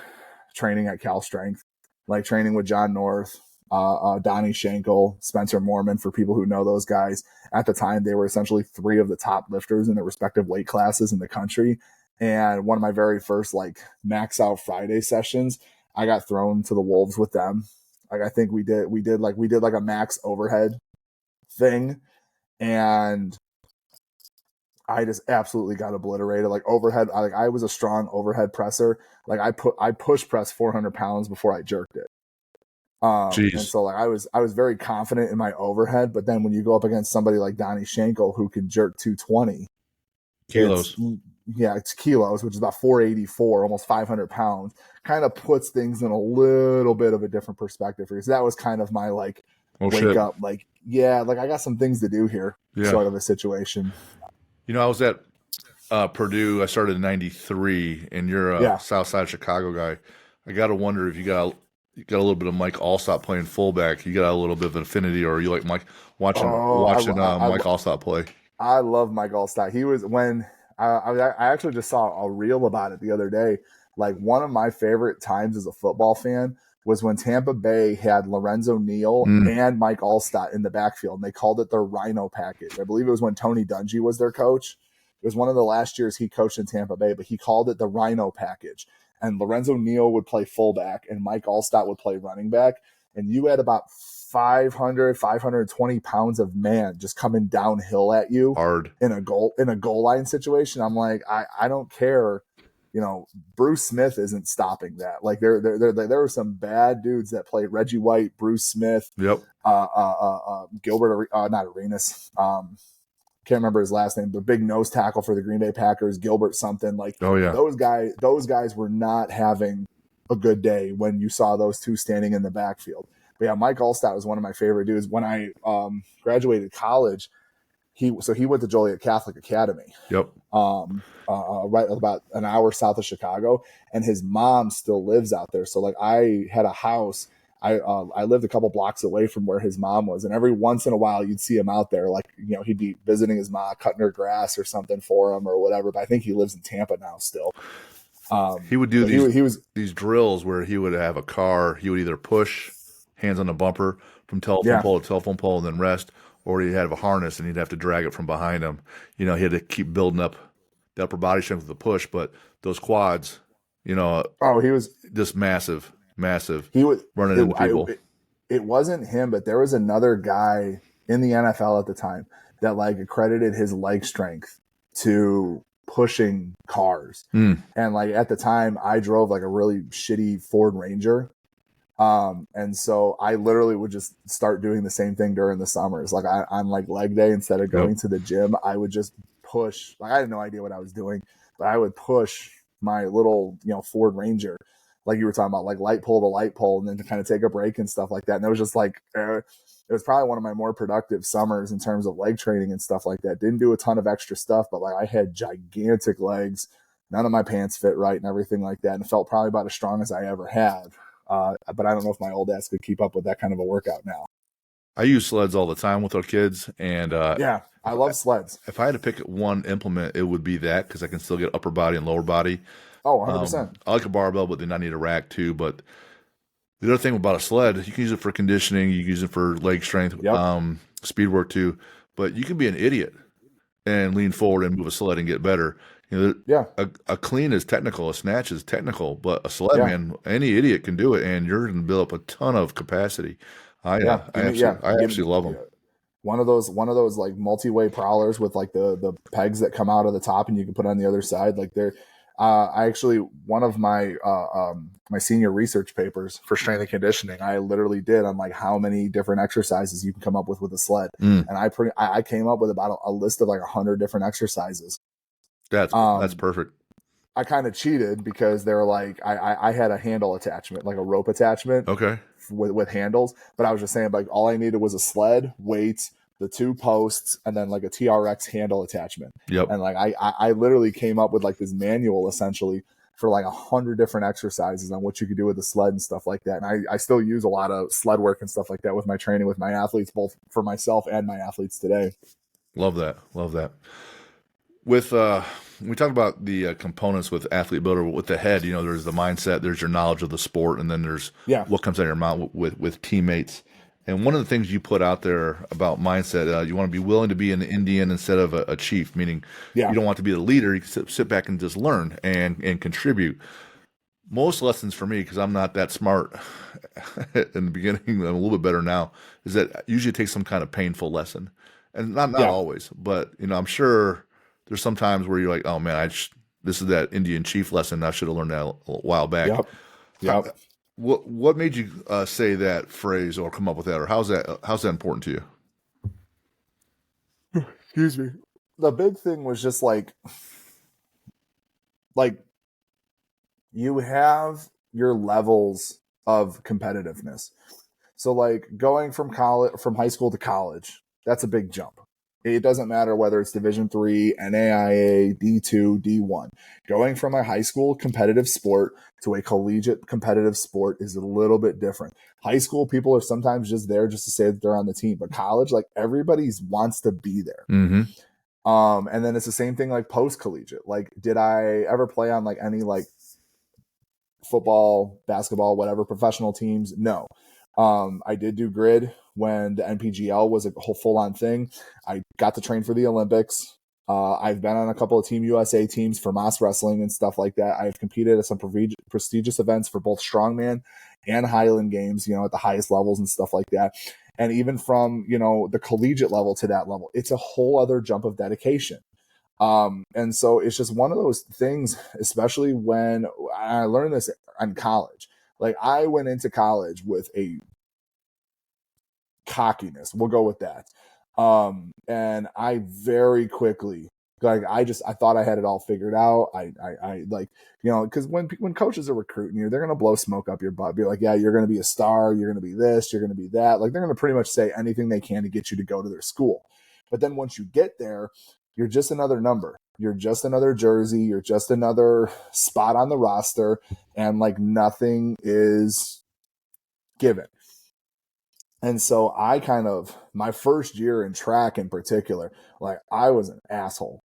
training at Cal Strength, like training with John North, Donnie Schenkel, Spencer Mormon, for people who know those guys. At the time, they were essentially three of the top lifters in their respective weight classes in the country. And one of my very first like max out Friday sessions, I got thrown to the wolves with them. Like I think we did like a max overhead thing, and I just absolutely got obliterated. Like overhead, like I was a strong overhead presser. Like I push pressed 400 pounds before I jerked it. And jeez. so like I was very confident in my overhead, but then when you go up against somebody like Donnie Schenkel who can jerk 220, it's Kilos. it's kilos, which is about 484, almost 500 pounds, kind of puts things in a little bit of a different perspective for you. So that was kind of my like Oh wake shit. up, like, yeah, like I got some things to do here, Yeah. sort of a situation. I was at Purdue. I started in '93, and you're a Yeah. South Side Chicago guy. I got to wonder if you got a little bit of Mike Allstott playing fullback. You got a little bit of an affinity, or you like Mike Oh, watching Mike Allstott play. I love Mike Allstott. He was when I actually just saw a reel about it the other day. Like one of my favorite times as a football fan was when Tampa Bay had Lorenzo Neal Mm, and Mike Allstott in the backfield, and they called it their Rhino package. I believe it was when Tony Dungy was their coach. It was one of the last years he coached in Tampa Bay, but he called it the Rhino package. And Lorenzo Neal would play fullback, and Mike Allstott would play running back. And you had about 500, 520 pounds of man just coming downhill at you hard. in a goal line situation. I'm like, I don't care. Bruce Smith isn't stopping that. Like there were some bad dudes that played. Reggie White, Bruce Smith, Yep. Gilbert, not Arenas. Can't remember his last name, but big nose tackle for the Green Bay Packers, Gilbert something. Like Oh yeah. those guys were not having a good day when you saw those two standing in the backfield. But yeah, Mike Allstott was one of my favorite dudes. When I graduated college, he went to Joliet Catholic Academy, Yep. right about an hour south of Chicago, and his mom still lives out there. So like I had a house. I lived a couple blocks away from where his mom was, and every once in a while you'd see him out there. Like he'd be visiting his mom, cutting her grass or something for him or whatever. But I think he lives in Tampa now still. He would do he was these drills where he would have a car. He would either push hands on the bumper from telephone yeah. pole to telephone pole and then rest, or he'd have a harness and he'd have to drag it from behind him. He had to keep building up the upper body strength with the push, but those quads, Oh, he was just massive, massive, he was running into people. It wasn't him, but there was another guy in the NFL at the time that like accredited his leg strength to pushing cars. Mm, And like at the time I drove like a really shitty Ford Ranger. And so I literally would just start doing the same thing during the summers. Like on like leg day, instead of going yep. to the gym, I would just push. Like I had no idea what I was doing, but I would push my little, Ford Ranger, like you were talking about, like light pole to light pole, and then to kind of take a break and stuff like that. And it was just like, it was probably one of my more productive summers in terms of leg training and stuff like that. Didn't do a ton of extra stuff, but like I had gigantic legs. None of my pants fit right and everything like that. And it felt probably about as strong as I ever had. But I don't know if my old ass could keep up with that kind of a workout now. I use sleds all the time with our kids, and Yeah, I love sleds. if I had to pick one implement, it would be that because I can still get upper body and lower body. Oh, 100%. I like a barbell, but then I need a rack too. But the other thing about a sled, you can use it for conditioning, you can use it for leg strength, Yep. speed work too. But you can be an idiot and lean forward and move a sled and get better. Yeah. A clean is technical, a snatch is technical, but a sled, Yeah. man, any idiot can do it, and you're going to build up a ton of capacity. Yeah. I absolutely love them. One of those like multi-way prowlers with like the pegs that come out of the top and you can put on the other side. Like they're, I actually, one of my my senior research papers for strength and conditioning, I literally did on like how many different exercises you can come up with a sled, Mm, and I came up with about a list of like 100 different exercises. that's Um, perfect. I kind of cheated because they're like I had a handle attachment, like a rope attachment Okay. with handles, but I was just saying like all I needed was a sled, weights, the two posts, and then like a TRX handle attachment. Yep. And like I literally came up with like this manual essentially for like 100 different exercises on what you could do with the sled and stuff like that. And I still use a lot of sled work and stuff like that with my training with my athletes, both for myself and my athletes today. Love that. Love that. With we talk about the components with athlete builder with the head. There's the mindset, there's your knowledge of the sport, and then there's Yeah. what comes out of your mouth with teammates. And one of the things you put out there about mindset, you want to be willing to be an Indian instead of a chief, meaning Yeah. you don't want to be the leader. You can sit back and just learn and contribute. Most lessons for me, because I'm not that smart in the beginning, I'm a little bit better now, is that usually it takes some kind of painful lesson, and not Yeah. always, but I'm sure there's some times where you're like, oh man, this is that Indian chief lesson. I should have learned that a while back. Yep. How, Yep. what made you say that phrase or come up with that, or how's that important to you? Excuse me. The big thing was just like you have your levels of competitiveness. So like going from high school to college, that's a big jump. It doesn't matter whether it's Division 3, NAIA, D2, D1. Going from a high school competitive sport to a collegiate competitive sport is a little bit different. High school people are sometimes just there just to say that they're on the team, but college, like everybody wants to be there. Mm-hmm. And then it's the same thing like post collegiate. Like, did I ever play on like any like football, basketball, whatever, professional teams, no. I did do grid when the NPGL was a whole full on thing. I got to train for the Olympics. I've been on a couple of Team USA teams for Moss Wrestling and stuff like that. I've competed at some prestigious events for both strongman and Highland Games, you know, at the highest levels and stuff like that. And even from, you know, the collegiate level to that level, it's a whole other jump of dedication. And so it's just one of those things, especially when I learned this in college. Like I went into college with a cockiness. We'll go with that. And I very quickly, like, I thought I had it all figured out. I like, you know, because when coaches are recruiting you, they're going to blow smoke up your butt. Be like, yeah, you're going to be a star. You're going to be this, you're going to be that. Like, they're going to pretty much say anything they can to get you to go to their school. But then once you get there, you're just another number. You're just another jersey. You're just another spot on the roster. And like nothing is given. And so I kind of, my first year in track in particular, like I was an asshole.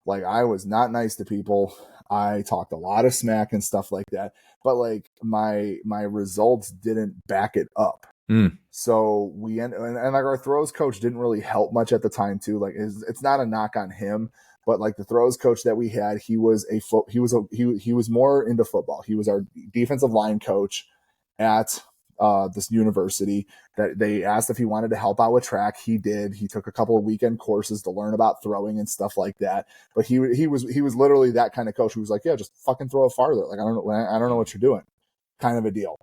Like I was not nice to people. I talked a lot of smack and stuff like that. But like my results didn't back it up. So we and like our throws coach didn't really help much at the time too. Like it's not a knock on him, but like the throws coach that we had, he was more into football. He was our defensive line coach at this university. That they asked if he wanted to help out with track. He did. He took a couple of weekend courses to learn about throwing and stuff like that. But he was literally that kind of coach who was like, yeah, just fucking throw it farther. Like I don't know what you're doing, kind of a deal.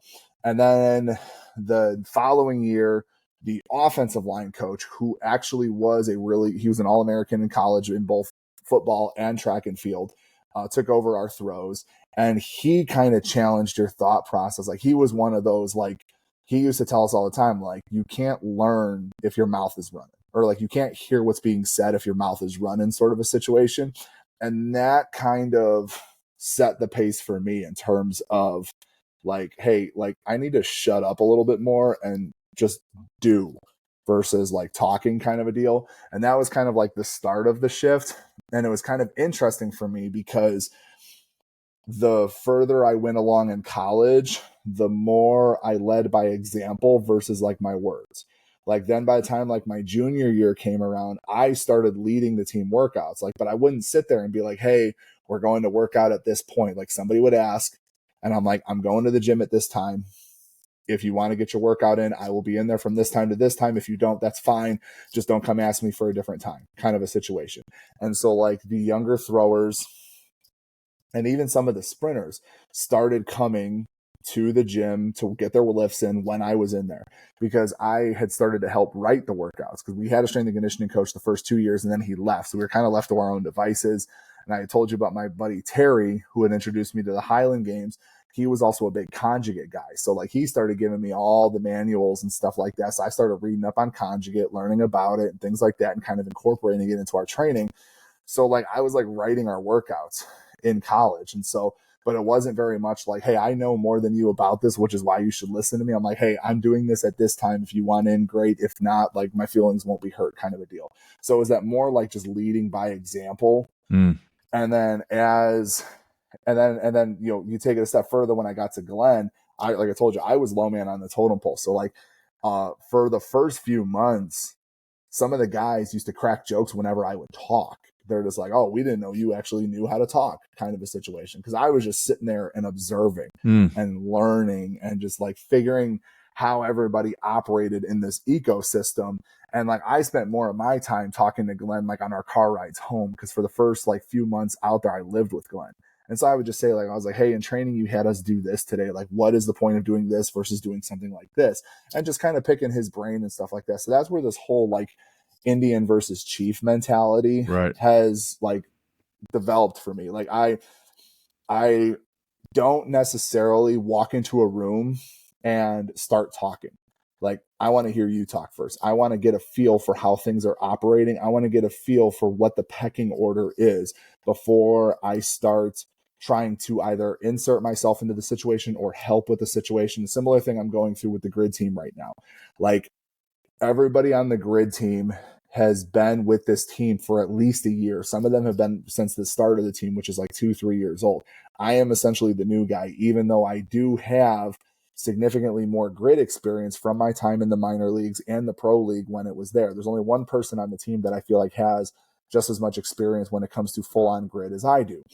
And then the following year, the offensive line coach, who actually he was an All-American in college in both football and track and field, took over our throws. And he kind of challenged your thought process. Like he was one of those, like he used to tell us all the time, like you can't learn if your mouth is running, or like you can't hear what's being said if your mouth is running, sort of a situation. And that kind of set the pace for me in terms of like, hey, like I need to shut up a little bit more and just do versus like talking, kind of a deal. And that was kind of like the start of the shift. And it was kind of interesting for me because the further I went along in college, the more I led by example versus like my words. Like then by the time like my junior year came around, I started leading the team workouts. Like, but I wouldn't sit there and be like, hey, we're going to work out at this point. Like somebody would ask, and I'm like, I'm going to the gym at this time. If you want to get your workout in, I will be in there from this time to this time. If you don't, that's fine. Just don't come ask me for a different time, kind of a situation. And so like the younger throwers and even some of the sprinters started coming to the gym to get their lifts in when I was in there, because I had started to help write the workouts, because we had a strength and conditioning coach the first 2 years and then he left. So we were kind of left to our own devices. And I told you about my buddy Terry, who had introduced me to the Highland Games. He was also a big conjugate guy. So like he started giving me all the manuals and stuff like that. So I started reading up on conjugate, learning about it and things like that, and kind of incorporating it into our training. So like I was like writing our workouts in college. And so, but it wasn't very much like, hey, I know more than you about this, which is why you should listen to me. I'm like, hey, I'm doing this at this time. If you want in, great. If not, like my feelings won't be hurt, kind of a deal. So is that more like just leading by example? And then and then you know, you take it a step further. When I got to Glenn, like I told you, I was low man on the totem pole. So like for the first few months, some of the guys used to crack jokes whenever I would talk. They're just like, oh, we didn't know you actually knew how to talk, kind of a situation. Because I was just sitting there and observing and learning and just like figuring how everybody operated in this ecosystem. And like I spent more of my time talking to Glenn, like on our car rides home, because for the first like few months out there, I lived with Glenn. And so I would just say, like, I was like, hey, in training, you had us do this today. Like, what is the point of doing this versus doing something like this? And just kind of picking his brain and stuff like that. So that's where this whole like Indian versus chief mentality has like developed for me. Like I don't necessarily walk into a room and start talking. Like I want to hear you talk first. I want to get a feel for how things are operating. I want to get a feel for what the pecking order is before I start trying to either insert myself into the situation or help with the situation. Similar thing I'm going through with the grid team right now. Like everybody on the grid team has been with this team for at least a year. Some of them have been since the start of the team, which is like 2-3 years old. I am essentially the new guy, even though I do have significantly more grid experience from my time in the minor leagues and the pro league when it was there. There's only one person on the team that I feel like has just as much experience when it comes to full on grid as I do.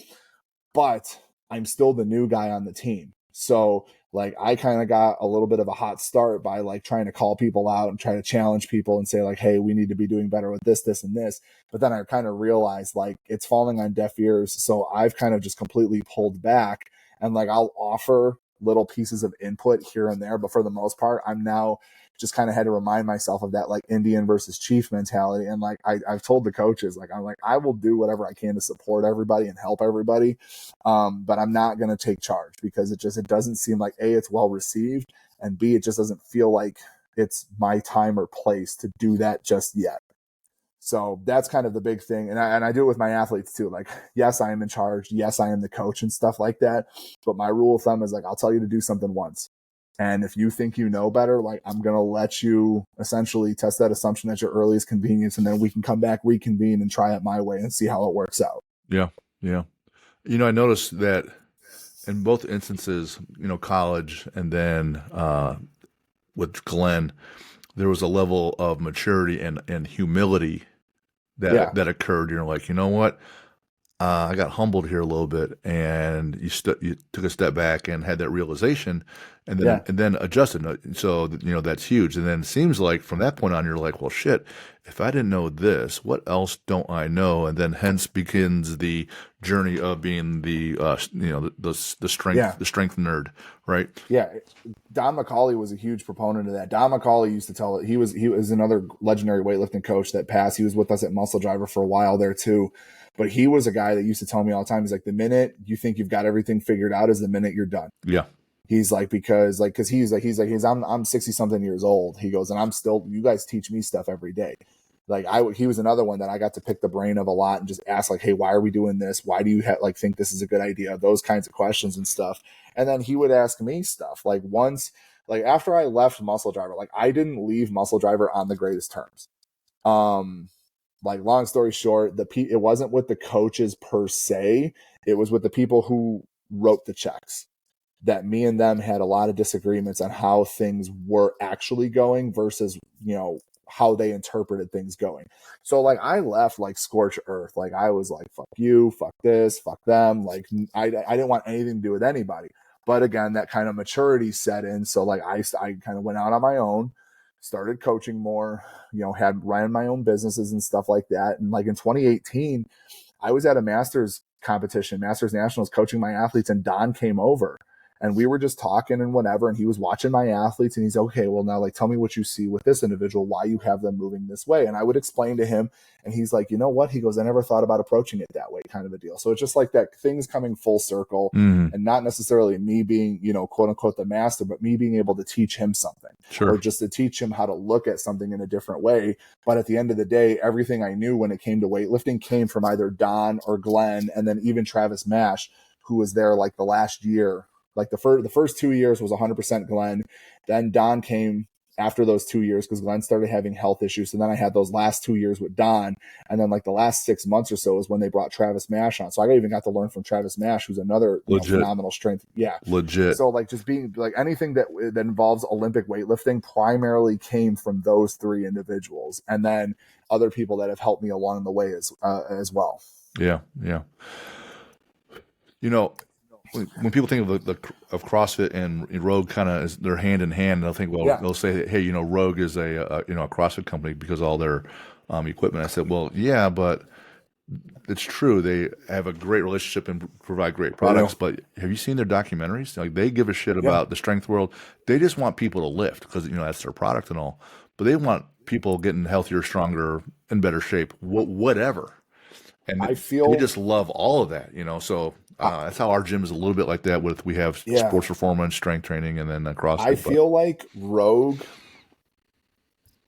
But I'm still the new guy on the team. So like I kind of got a little bit of a hot start by like trying to call people out and try to challenge people and say like, hey, we need to be doing better with this, this, and this. But then I kind of realized like it's falling on deaf ears. So I've kind of just completely pulled back, and like I'll offer little pieces of input here and there. But for the most part, I'm now just kind of had to remind myself of that like Indian versus Chief mentality. And like I've told the coaches, like I'm like, I will do whatever I can to support everybody and help everybody. But I'm not going to take charge, because it doesn't seem like A, it's well received, and B, it just doesn't feel like it's my time or place to do that just yet. So that's kind of the big thing. And I do it with my athletes too. Like, yes, I am in charge. Yes, I am the coach and stuff like that. But my rule of thumb is like, I'll tell you to do something once. And if you think you know better, like I'm going to let you essentially test that assumption at your earliest convenience. And then we can come back, reconvene, and try it my way and see how it works out. Yeah. Yeah. I noticed that in both instances, college and then with Glenn, there was a level of maturity and humility that occurred. You're like, you know what? I got humbled here a little bit, and you took a step back and had that realization, and then adjusted. So that's huge. And then it seems like from that point on, you're like, well, shit. If I didn't know this, what else don't I know? And then hence begins the journey of being the strength nerd, right? Yeah, Don McCauley was a huge proponent of that. Don McCauley used to tell it. He was another legendary weightlifting coach that passed. He was with us at Muscle Driver for a while there too. But he was a guy that used to tell me all the time, he's like, the minute you think you've got everything figured out is the minute you're done. Yeah. He's like, because I'm 60 something years old. He goes, and I'm still, you guys teach me stuff every day. Like he was another one that I got to pick the brain of a lot and just ask like, hey, why are we doing this? Why do you think this is a good idea? Those kinds of questions and stuff. And then he would ask me stuff like once, like after I left Muscle Driver, like I didn't leave Muscle Driver on the greatest terms. Like long story short, it wasn't with the coaches per se. It was with the people who wrote the checks, that me and them had a lot of disagreements on how things were actually going versus, how they interpreted things going. So like I left like scorched earth. Like I was like, fuck you, fuck this, fuck them. Like I didn't want anything to do with anybody. But again, that kind of maturity set in. So like I kind of went out on my own, started coaching more, had ran my own businesses and stuff like that. And like in 2018, I was at a Masters competition, Masters Nationals, coaching my athletes, and Don came over. And we were just talking and whatever, and he was watching my athletes, and he's okay, well now like tell me what you see with this individual, why you have them moving this way. And I would explain to him, and he's like, you know what? He goes, I never thought about approaching it that way, kind of a deal. So it's just like that things coming full circle, and not necessarily me being, quote unquote the master, but me being able to teach him something. Sure. Or just to teach him how to look at something in a different way. But at the end of the day, everything I knew when it came to weightlifting came from either Don or Glenn, and then even Travis Mash, who was there like the last year. Like the first 2 years was 100% Glenn. Then Don came after those 2 years because Glenn started having health issues. And then I had those last 2 years with Don. And then like the last 6 months or so is when they brought Travis Mash on. So I even got to learn from Travis Mash, who's another phenomenal strength. Yeah. Legit. So like just being like anything that involves Olympic weightlifting primarily came from those three individuals. And then other people that have helped me along the way as well. Yeah. Yeah. When people think of CrossFit and Rogue kind of they're hand in hand, they'll think, they'll say, hey, Rogue is a CrossFit company because of all their equipment. I said, well, yeah, but it's true. They have a great relationship and provide great products. But have you seen their documentaries? Like they give a shit about the strength world. They just want people to lift because that's their product and all. But they want people getting healthier, stronger, in better shape, whatever. And we just love all of that, So that's how our gym is a little bit like that. We have sports performance, strength training, and then CrossFit. I feel like Rogue,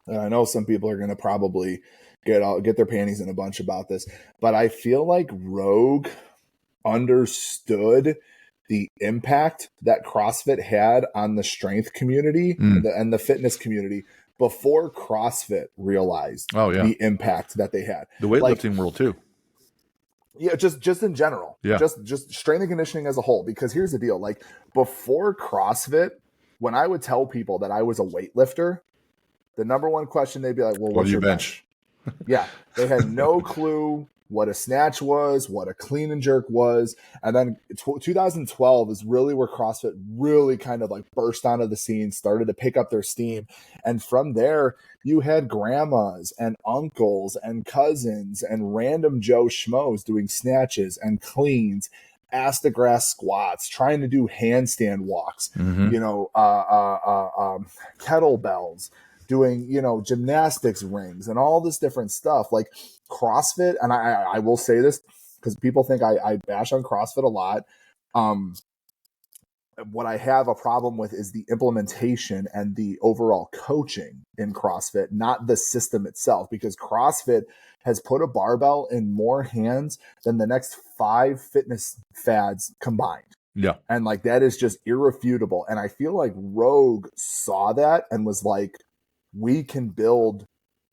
and I know some people are going to probably get their panties in a bunch about this, but I feel like Rogue understood the impact that CrossFit had on the strength community and the fitness community before CrossFit realized Oh yeah, the impact that they had. the Like, weightlifting world too. yeah, just in general, Yeah. just strength and conditioning as a whole. Because here's the deal: like before CrossFit, when I would tell people that I was a weightlifter, the number one question they'd be like, "Well, What do what's you your bench? bench?" Yeah, they had no clue what a snatch was, what a clean and jerk was. And then 2012 is really where CrossFit really kind of like burst onto the scene, started to pick up their steam. And from there, you had grandmas and uncles and cousins and random Joe Schmoes doing snatches and cleans, ass to grass squats, trying to do handstand walks, Mm-hmm. you know, kettlebells, doing, you know, gymnastics rings and all this different stuff. Like CrossFit, and I will say this because people think I bash on CrossFit a lot. Um, what I have a problem with is the implementation and the overall coaching in CrossFit, not the system itself, because CrossFit has put a barbell in more hands than the next 5 fitness fads combined. Yeah. And like that is just irrefutable. And I feel like Rogue saw that and was like, we can build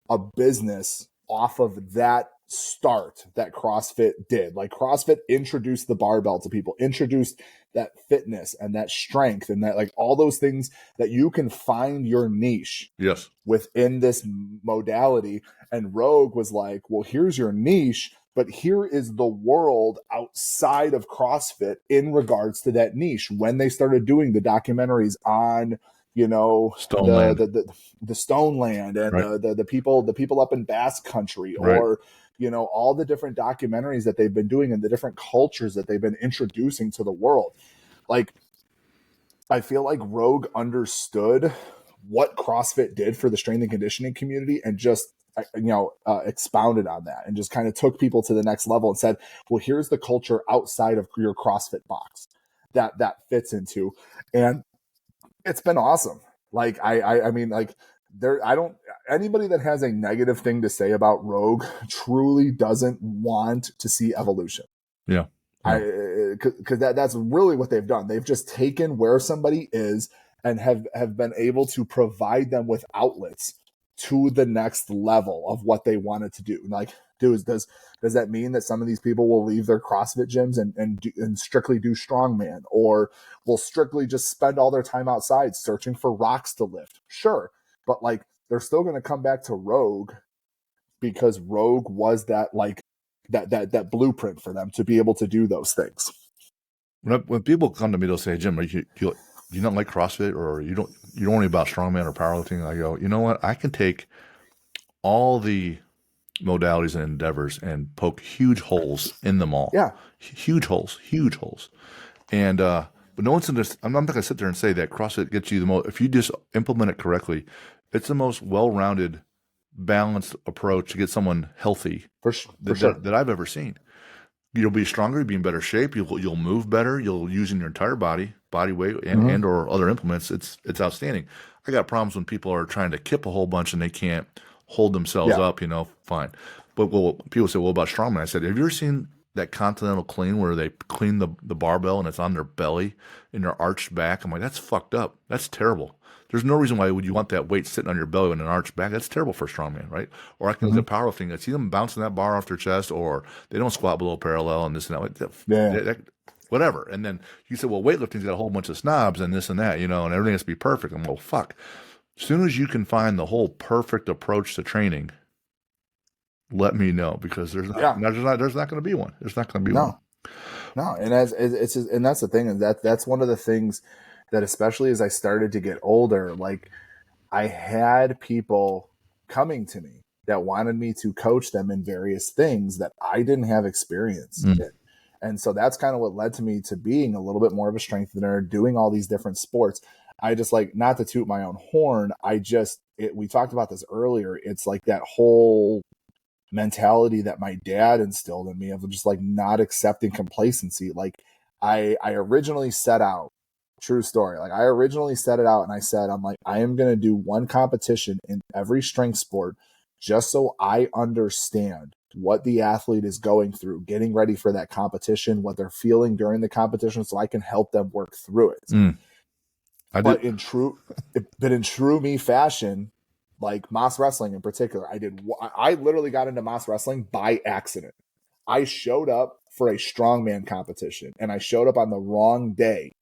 a business off of that start that CrossFit did. Like CrossFit introduced the barbell to people, introduced that fitness and that strength and that like all those things that you can find your niche Yes. within this modality. And Rogue was like, well, here's your niche, but here is the world outside of CrossFit in regards to that niche. When they started doing the documentaries on, you know, Stoneland. the Stoneland and Right. the people up in Basque Country, Right. or you know, all the different documentaries that they've been doing and the different cultures that they've been introducing to the world. Like, I feel like Rogue understood what CrossFit did for the strength and conditioning community and just expounded on that and just kind of took people to the next level and said, well, here's the culture outside of your CrossFit box that fits into. And it's been awesome. Like I mean, like there, I don't, anybody that has a negative thing to say about Rogue truly doesn't want to see evolution. Yeah. Because that's really what they've done. They've just taken where somebody is and have been able to provide them with outlets to the next level of what they wanted to do. Like, does that mean that some of these people will leave their CrossFit gyms and strictly do strongman, or will strictly just spend all their time outside searching for rocks to lift? Sure, but like they're still going to come back to Rogue because Rogue was that like that blueprint for them to be able to do those things. When people come to me, they'll say, "Jim, you don't like CrossFit, or you don't worry about strongman or powerlifting?" I go, you know what? I can take all the modalities and endeavors and poke huge holes in them all. Yeah. Huge holes. And but no one's in this. I'm not going to sit there and say that CrossFit gets you the most. If you just implement it correctly, it's the most well-rounded, balanced approach to get someone healthy For sure. that I've ever seen. You'll be stronger, you'll be in better shape, you'll move better, you'll use in your entire body weight and or other implements. It's outstanding. I got problems when people are trying to kip a whole bunch and they can't hold themselves up, fine. But people say, well, about strongman, I said, have you ever seen that continental clean where they clean the barbell and it's on their belly and their arched back? I'm like, that's fucked up. That's terrible. There's no reason why would you want that weight sitting on your belly with an arched back. That's terrible for a strongman, right? Or I can look at powerlifting. I see them bouncing that bar off their chest, or they don't squat below parallel and this and that. Whatever. And then you said, well, weightlifting's got a whole bunch of snobs and this and that, and everything has to be perfect. I'm well, fuck. As soon as you can find the whole perfect approach to training, let me know, because there's not going to be one. There's not going to be one. No, and and that's the thing, and that's one of the things that, especially as I started to get older, like I had people coming to me that wanted me to coach them in various things that I didn't have experience in. And so that's kind of what led to me to being a little bit more of a strengthener, doing all these different sports. I just, like, not to toot my own horn, we talked about this earlier. It's like that whole mentality that my dad instilled in me of just like not accepting complacency. Like I originally set out, true story. Like I originally set it out and I said, I'm like, I am going to do one competition in every strength sport just so I understand what the athlete is going through, getting ready for that competition, what they're feeling during the competition, so I can help them work through it. But in true me fashion, like Moss Wrestling in particular. I literally got into Moss Wrestling by accident. I showed up for a strongman competition, and I showed up on the wrong day,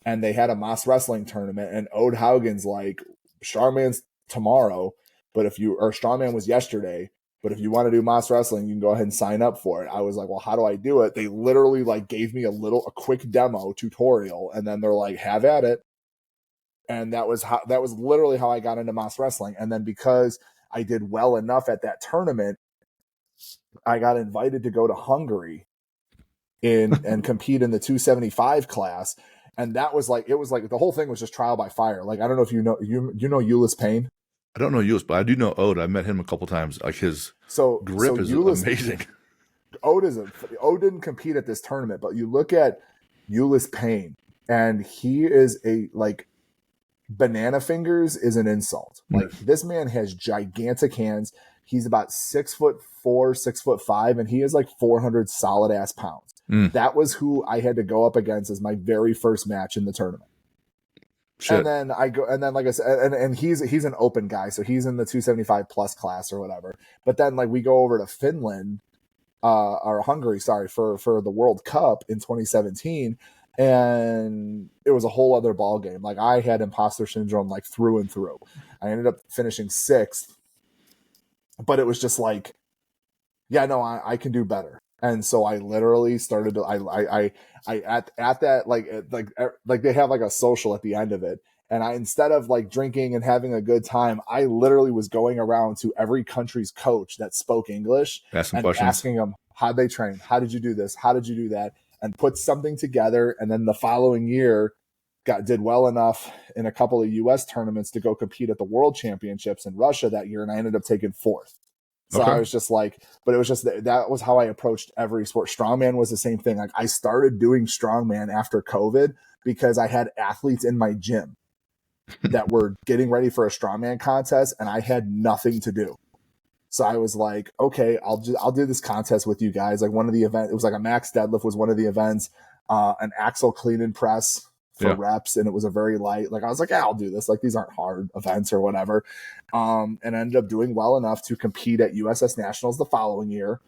and they had a Moss Wrestling tournament, and Ode Haugen's like, strongman's tomorrow, but if you, or strongman was yesterday, but if you want to do Moss Wrestling, you can go ahead and sign up for it. I was like, well, how do I do it? They literally like gave me a quick demo tutorial, and then they're like, have at it. And that was literally how I got into Moss Wrestling. And then because I did well enough at that tournament, I got invited to go to Hungary and compete in the 275 class. And that was like, it was like the whole thing was just trial by fire. Like, I don't know if you know Ulyss Payne. I don't know Euless, but I do know Ode. I met him a couple times. Like his grip is amazing. Ode didn't compete at this tournament, but you look at Ulyss Payne, and he is banana fingers is an insult. Like, this man has gigantic hands. He's about 6'4", 6'5", and he is like 400 solid ass pounds. That was who I had to go up against as my very first match in the tournament. Shit. And then like I said, and he's an open guy, so he's in the 275 plus class or whatever. But then like we go over to Finland, or Hungary, sorry, for the World Cup in 2017. And it was a whole other ball game. Like, I had imposter syndrome like through and through. I ended up finishing 6th, but it was just like, yeah, no, I can do better. And so I literally started to, I at that, like they have like a social at the end of it. And instead of like drinking and having a good time, I literally was going around to every country's coach that spoke English and asking them, how'd they train? How did you do this? How did you do that? And put something together. And then the following year did well enough in a couple of US tournaments to go compete at the World Championships in Russia that year. And I ended up taking 4th. So I was just like, but it was just, that was how I approached every sport. Strongman was the same thing. Like, I started doing strongman after COVID because I had athletes in my gym that were getting ready for a strongman contest, and I had nothing to do. So I was like, okay, I'll do this contest with you guys. Like, one of the events, it was like a max deadlift was one of the events, an axle clean and press for reps, and it was a very light. Like, I was like, yeah, I'll do this. Like, these aren't hard events or whatever. And I ended up doing well enough to compete at USS Nationals the following year.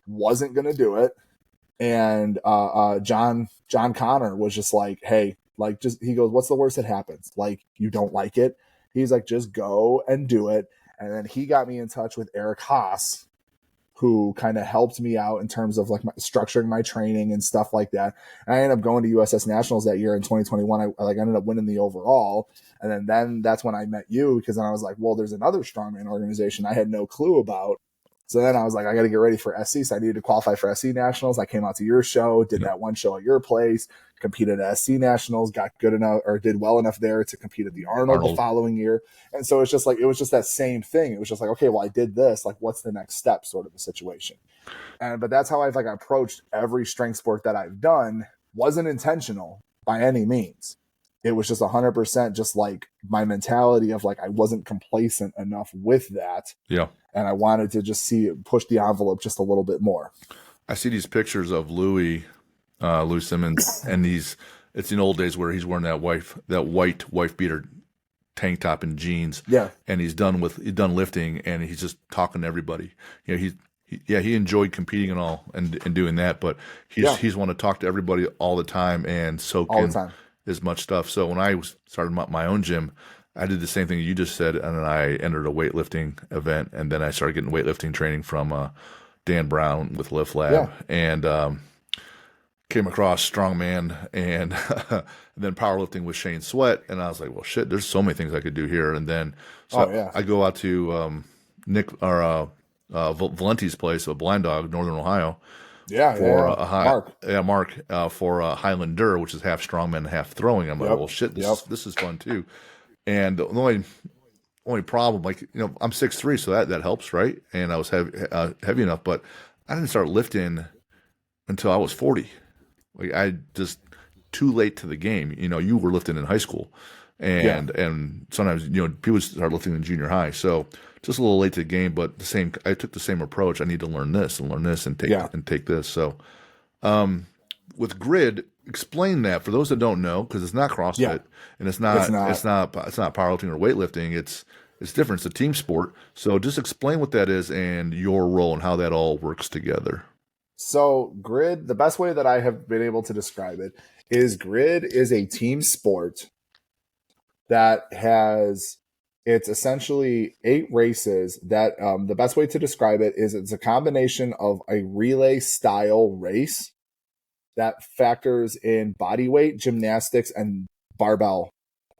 Wasn't going to do it. And John Connor was just like, hey, like, just, he goes, what's the worst that happens? Like, you don't like it? He's like, just go and do it. And then he got me in touch with Eric Haas, who kind of helped me out in terms of like structuring my training and stuff like that. And I ended up going to USS Nationals that year in 2021. I ended up winning the overall. And then that's when I met you, because then I was like, well, there's another strongman organization I had no clue about. So then I was like, I got to get ready for SC. So I needed to qualify for SC Nationals. I came out to your show, did that one show at your place, competed at SC Nationals, got good enough or did well enough there to compete at the Arnold the following year. And so it's just like, it was just that same thing. It was just like, okay, well, I did this. Like, what's the next step sort of a situation? But that's how I've like approached every strength sport that I've done. Wasn't intentional by any means. It was just 100% just like my mentality of like, I wasn't complacent enough with that. Yeah. And I wanted to just push the envelope just a little bit more. I see these pictures of Louis Simmons, and it's in old days where he's wearing that white wife beater tank top and jeans. Yeah. And he's done lifting, and he's just talking to everybody. You know, he enjoyed competing and all and doing that, but he's want to talk to everybody all the time and soak in as much stuff. So when I started my own gym, I did the same thing you just said, and then I entered a weightlifting event, and then I started getting weightlifting training from Dan Brown with Lift Lab, and came across strongman and then powerlifting with Shane Sweat, and I was like, well, shit, there's so many things I could do here. And then I go out to Valenti's place, a Blind Dog, Northern Ohio. Mark for Highlander, which is half strongman, half throwing. I'm like, well, shit, this is fun too. And the only problem, like, you know, I'm 6'3", so that helps, right? And I was heavy enough, but I didn't start lifting until I was 40. Like, I just too late to the game. You know, you were lifting in high school, and sometimes, you know, people start lifting in junior high. So just a little late to the game, but I took the same approach. I need to learn this and take this. So, with grid, explain that for those that don't know, because it's not CrossFit and it's not powerlifting or weightlifting. It's different. It's a team sport. So just explain what that is and your role and how that all works together. So, grid, the best way that I have been able to describe it is grid is a team sport that has it's essentially 8 races that the best way to describe it is it's a combination of a relay style race that factors in body weight, gymnastics, and barbell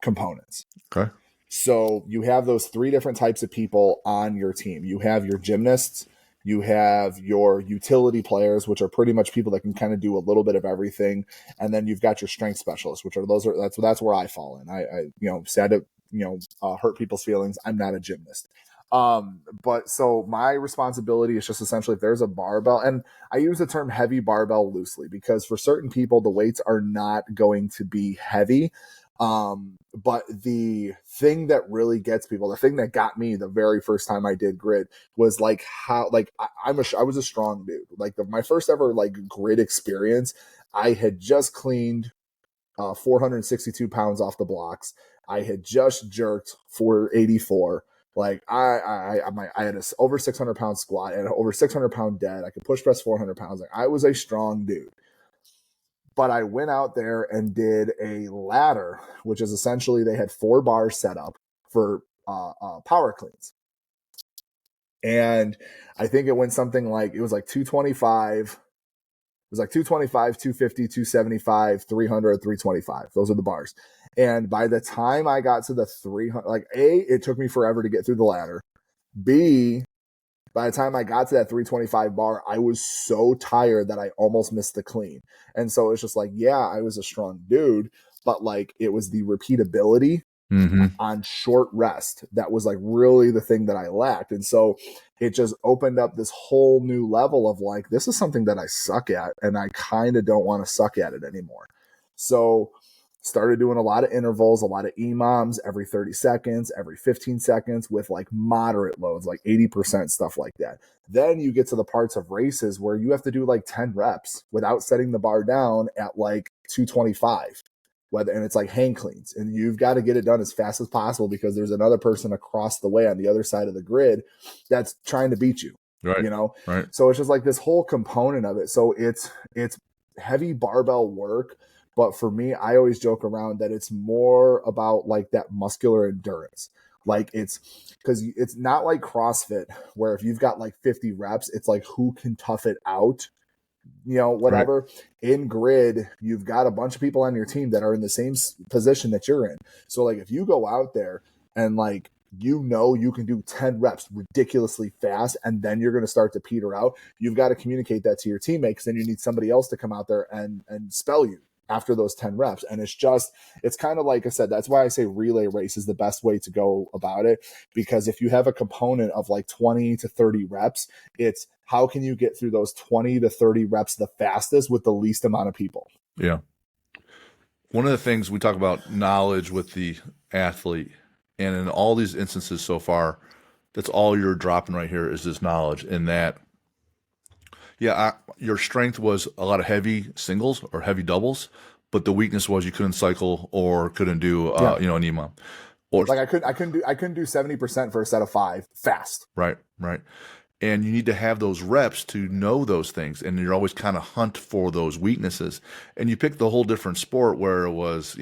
components. Okay. So you have those 3 different types of people on your team. You have your gymnasts, you have your utility players, which are pretty much people that can kind of do a little bit of everything, and then you've got your strength specialists, which are that's where I fall in. I sad to hurt people's feelings. I'm not a gymnast. But so my responsibility is just essentially if there's a barbell, and I use the term heavy barbell loosely because for certain people the weights are not going to be heavy. But the thing that really gets people, the thing that got me the very first time I did grid was like how, like I was a strong dude. Like my first ever like grid experience, I had just cleaned 462 pounds off the blocks. I had just jerked 484. Like I had a over 600 pound squat and over 600 pound dead. I could push press 400 pounds. Like I was a strong dude. But I went out there and did a ladder, which is essentially they had 4 bars set up for power cleans. And I think it went something like, it was like 225. It was like 225, 250, 275, 300, 325. Those are the bars. And by the time I got to the 300, like A, it took me forever to get through the ladder. B, by the time I got to that 325 bar, I was so tired that I almost missed the clean. And so it's just like, yeah, I was a strong dude, but like it was the repeatability on short rest that was like really the thing that I lacked. And so it just opened up this whole new level of like, this is something that I suck at and I kind of don't want to suck at it anymore. So started doing a lot of intervals, a lot of EMOMs every 30 seconds, every 15 seconds with like moderate loads, like 80% stuff like that. Then you get to the parts of races where you have to do like 10 reps without setting the bar down at like 225. And it's like hang cleans, and you've got to get it done as fast as possible because there's another person across the way on the other side of the grid that's trying to beat you. Right. Right. So it's just like this whole component of it. So it's heavy barbell work. But for me, I always joke around that it's more about like that muscular endurance. Like it's because it's not like CrossFit where if you've got like 50 reps, it's like who can tough it out, whatever. Right. In grid, you've got a bunch of people on your team that are in the same position that you're in. So like if you go out there and like, you can do 10 reps ridiculously fast and then you're going to start to peter out. You've got to communicate that to your teammates. Then you need somebody else to come out there and spell you after those 10 reps. And it's kind of like I said, that's why I say relay race is the best way to go about it. Because if you have a component of like 20 to 30 reps, it's how can you get through those 20 to 30 reps the fastest with the least amount of people? Yeah. One of the things we talk about knowledge with the athlete, and in all these instances so far, that's all you're dropping right here is this knowledge in that, your strength was a lot of heavy singles or heavy doubles, but the weakness was you couldn't cycle or couldn't do, an EMOM. Or like I couldn't do 70% for a set of 5 fast. Right. And you need to have those reps to know those things. And you're always kind of hunt for those weaknesses. And you picked the whole different sport where it was,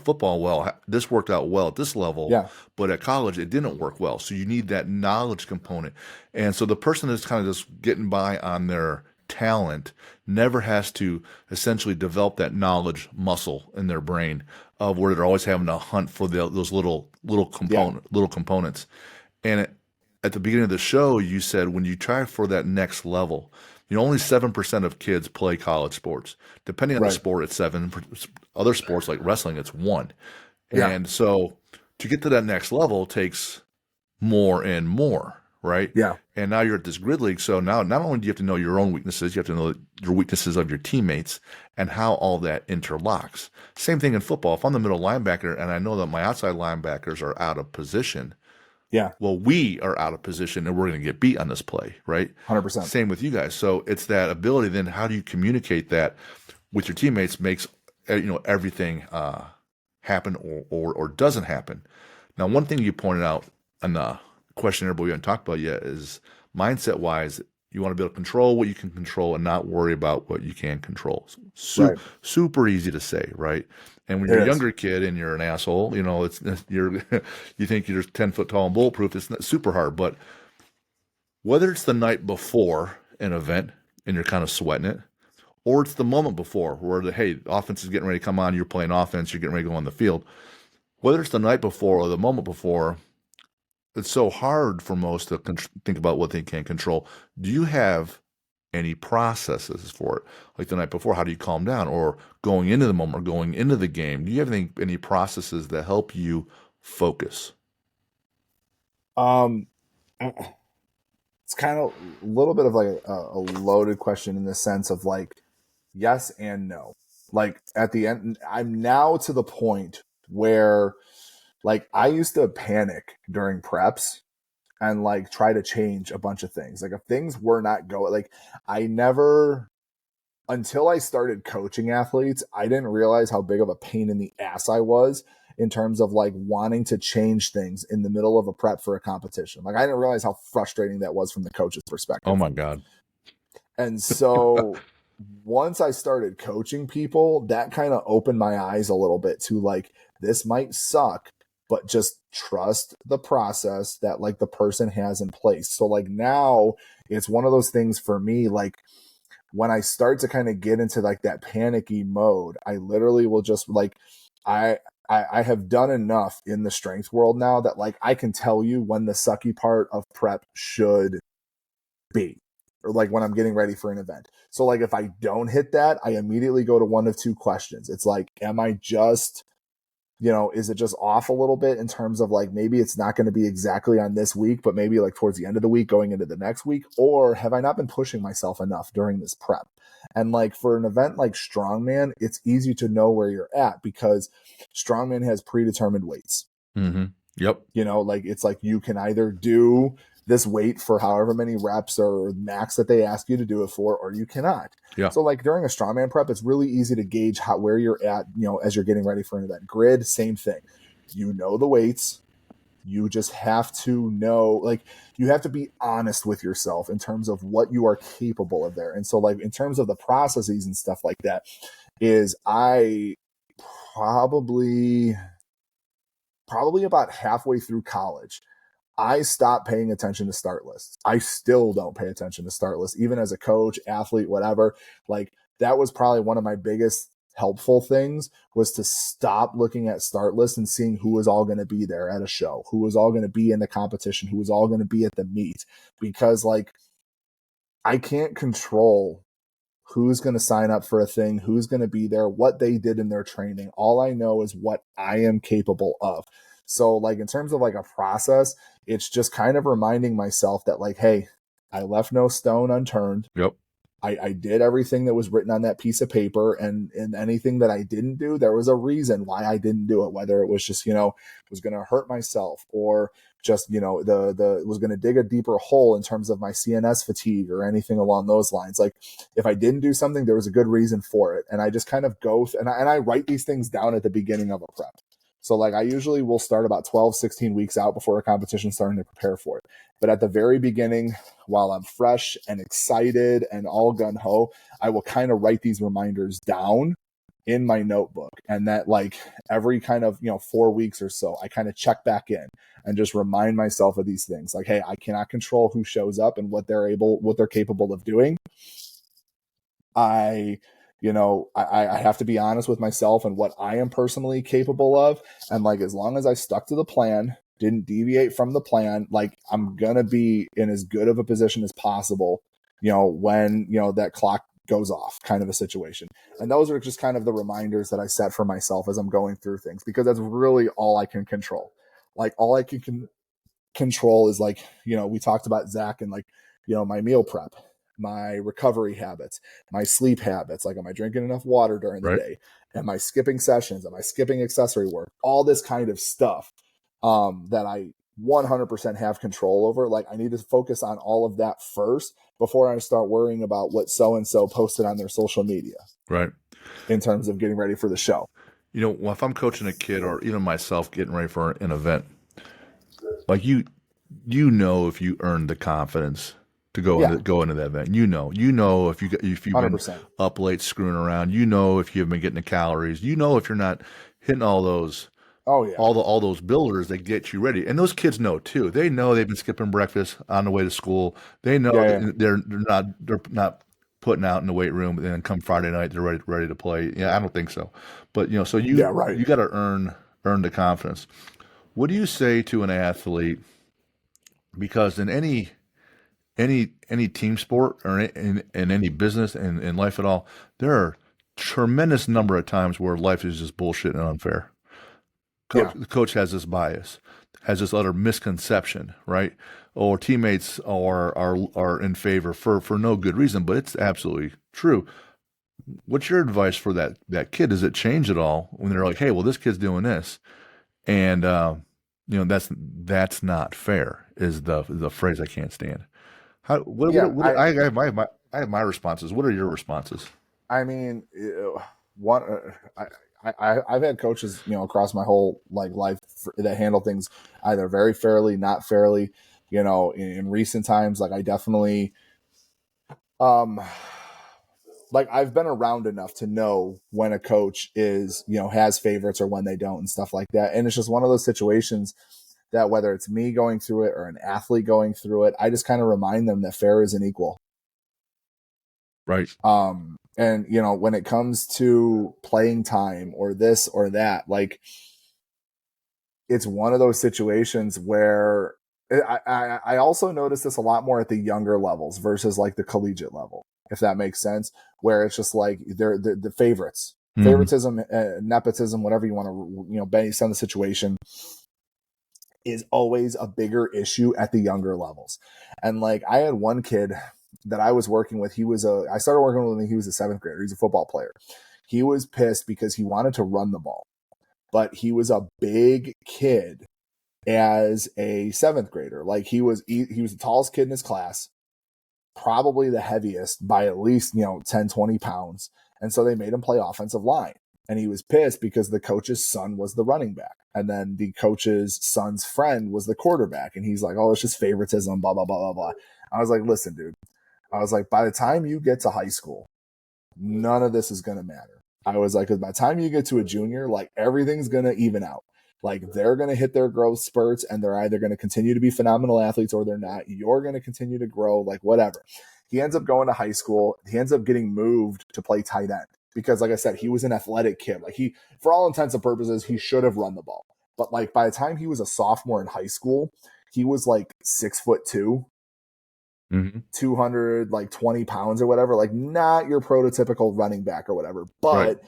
football. Well, this worked out well at this level, but at college it didn't work well. So you need that knowledge component. And so the person that's kind of just getting by on their talent never has to essentially develop that knowledge muscle in their brain of where they're always having to hunt for those little components. And at the beginning of the show, you said when you try for that next level, only 7% of kids play college sports. Depending on the sport, it's 7. Other sports like wrestling, it's 1. Yeah. And so to get to that next level takes more and more, right? Yeah. And now you're at this grid league. So now not only do you have to know your own weaknesses, you have to know your weaknesses of your teammates and how all that interlocks. Same thing in football. If I'm the middle linebacker and I know that my outside linebackers are out of position, well, we are out of position and we're going to get beat on this play, right? 100%. Same with you guys. So it's that ability. Then how do you communicate that with your teammates makes everything happen or doesn't happen. Now, one thing you pointed out on the questionnaire, but we haven't talked about yet, is mindset wise, you want to be able to control what you can control and not worry about what you can't control. Right. Super easy to say, right? And when It you're a is. younger kid and you're an asshole, it's you're you think you're 10 foot tall and bulletproof. It's not super hard, but whether it's the night before an event and you're kind of sweating it, or it's the moment before where hey, offense is getting ready to come on, you're playing offense, you're getting ready to go on the field. Whether it's the night before or the moment before, it's so hard for most to think about what they can't control. Do you have any processes for it? Like the night before, how do you calm down? Or going into the moment or going into the game, do you have any processes that help you focus? Um, it's kind of a little bit of like a loaded question in the sense of like yes and no. Like at the end, I'm now to the point where like I used to panic during preps and like try to change a bunch of things. Like if things were not going, like I never, until I started coaching athletes, I didn't realize how big of a pain in the ass I was in terms of like wanting to change things in the middle of a prep for a competition. Like I didn't realize how frustrating that was from the coach's Oh perspective. my God. And so once I started coaching people, that kind of opened my eyes a little bit to like, this might suck, but just trust the process that like the person has in place. So like now it's one of those things for me, like when I start to kind of get into like that panicky mode, I literally will just like, I, I have done enough in the strength world now that like I can tell you when the sucky part of prep should be, or like when I'm getting ready for an event. So like if I don't hit that, I immediately go to one of two questions. It's like, am I just, is it just off a little bit in terms of like maybe it's not going to be exactly on this week, but maybe like towards the end of the week going into the next week? Or have I not been pushing myself enough during this prep? And like for an event like Strongman, it's easy to know where you're at because Strongman has predetermined weights. Mm-hmm. Yep. Like it's like you can either do this weight for however many reps or max that they ask you to do it for, or you cannot. Yeah. So like during a strongman prep, it's really easy to gauge where you're at, as you're getting ready for an event. Grid, same thing. You know the weights. You just have to know, like, you have to be honest with yourself in terms of what you are capable of there. And so, like, in terms of the processes and stuff like that, is I probably about halfway through college, I stopped paying attention to start lists. I still don't pay attention to start lists, even as a coach, athlete, whatever. Like that was probably one of my biggest helpful things was to stop looking at start lists and seeing who was all going to be there at a show, who was all going to be in the competition, who was all going to be at the meet. Because like I can't control who's going to sign up for a thing, who's going to be there, what they did in their training. All I know is what I am capable of. So, like, in terms of like a process, it's just kind of reminding myself that, like, hey, I left no stone unturned. Yep. I did everything that was written on that piece of paper, and anything that I didn't do, there was a reason why I didn't do it. Whether it was just was going to hurt myself, or just the was going to dig a deeper hole in terms of my CNS fatigue or anything along those lines. Like if I didn't do something, there was a good reason for it, and I just kind of go and I write these things down at the beginning of a prep. So like I usually will start about 12, 16 weeks out before a competition starting to prepare for it. But at the very beginning, while I'm fresh and excited and all gun ho, I will kind of write these reminders down in my notebook. And that like every kind of, 4 weeks or so, I kind of check back in and just remind myself of these things. Like, hey, I cannot control who shows up and what they're capable of doing. I have to be honest with myself and what I am personally capable of. And like, as long as I stuck to the plan, didn't deviate from the plan, like I'm going to be in as good of a position as possible, when, that clock goes off kind of a situation. And those are just kind of the reminders that I set for myself as I'm going through things, because that's really all I can control. Like all I can control is like, we talked about Zach and like, my meal prep, my recovery habits, my sleep habits. Like, am I drinking enough water during the Right. day? Am I skipping sessions? Am I skipping accessory work? All this kind of stuff that I 100% have control over. Like, I need to focus on all of that first before I start worrying about what so-and-so posted on their social media Right. in terms of getting ready for the show. If I'm coaching a kid or even myself getting ready for an event, Like if you earned the confidence to Yeah, go into that event. If you've been 100%. up late screwing around. If you've been getting the calories. If you're not hitting Oh yeah, all those builders that get you ready. And those kids know too. They know they've been skipping breakfast on the way to school. They know yeah, yeah, that they're not putting out in the weight room, and then come Friday night they're ready to play. Yeah, I don't think so. But so yeah. Right. you got to earn the confidence. What do you say to an athlete? Because in any team sport or in any business and in life at all, there are tremendous number of times where life is just bullshit and unfair. Yeah, The coach has this bias, has this utter misconception, right? Or teammates are in favor for no good reason, but it's absolutely true. What's your advice for that kid? Does it change at all when they're like, hey, well, this kid's doing this, and that's not fair? Is the phrase I can't stand. How yeah. what I have my responses. What are your responses? I mean, one. I've had coaches, across my whole life that handle things either very fairly, not fairly. In recent times, like I definitely, um, like I've been around enough to know when a coach is, has favorites or when they don't and stuff like that. And it's just one of those situations that whether it's me going through it or an athlete going through it, I just kind of remind them that fair isn't equal. Right. And when it comes to playing time or this or that, like it's one of those situations where I also notice this a lot more at the younger levels versus like the collegiate level, if that makes sense, where it's just like they're the favorites, Hmm. favoritism, nepotism, whatever you want to, based on the situation, is always a bigger issue at the younger levels. And like I had one kid that I was working with. I started working with him when he was a seventh grader. He's a football player. He was pissed because he wanted to run the ball, but he was a big kid as a seventh grader. Like he was the tallest kid in his class, probably the heaviest by at least, 10, 20 pounds. And so they made him play offensive line. And he was pissed because the coach's son was the running back. And then the coach's son's friend was the quarterback. And he's like, oh, it's just favoritism, blah, blah, blah, blah, blah. I was like, listen, dude. I was like, by the time you get to high school, none of this is going to matter. I was like, because by the time you get to a junior, like everything's going to even out. Like they're going to hit their growth spurts and they're either going to continue to be phenomenal athletes or they're not. You're going to continue to grow, like whatever. He ends up going to high school. He ends up getting moved to play tight end because, like I said, he was an athletic kid. Like for all intents and purposes, he should have run the ball. But like by the time he was a sophomore in high school, he was like 6'2", Hmm. 200 like 20 pounds or whatever, like not your prototypical running back or whatever, Right. but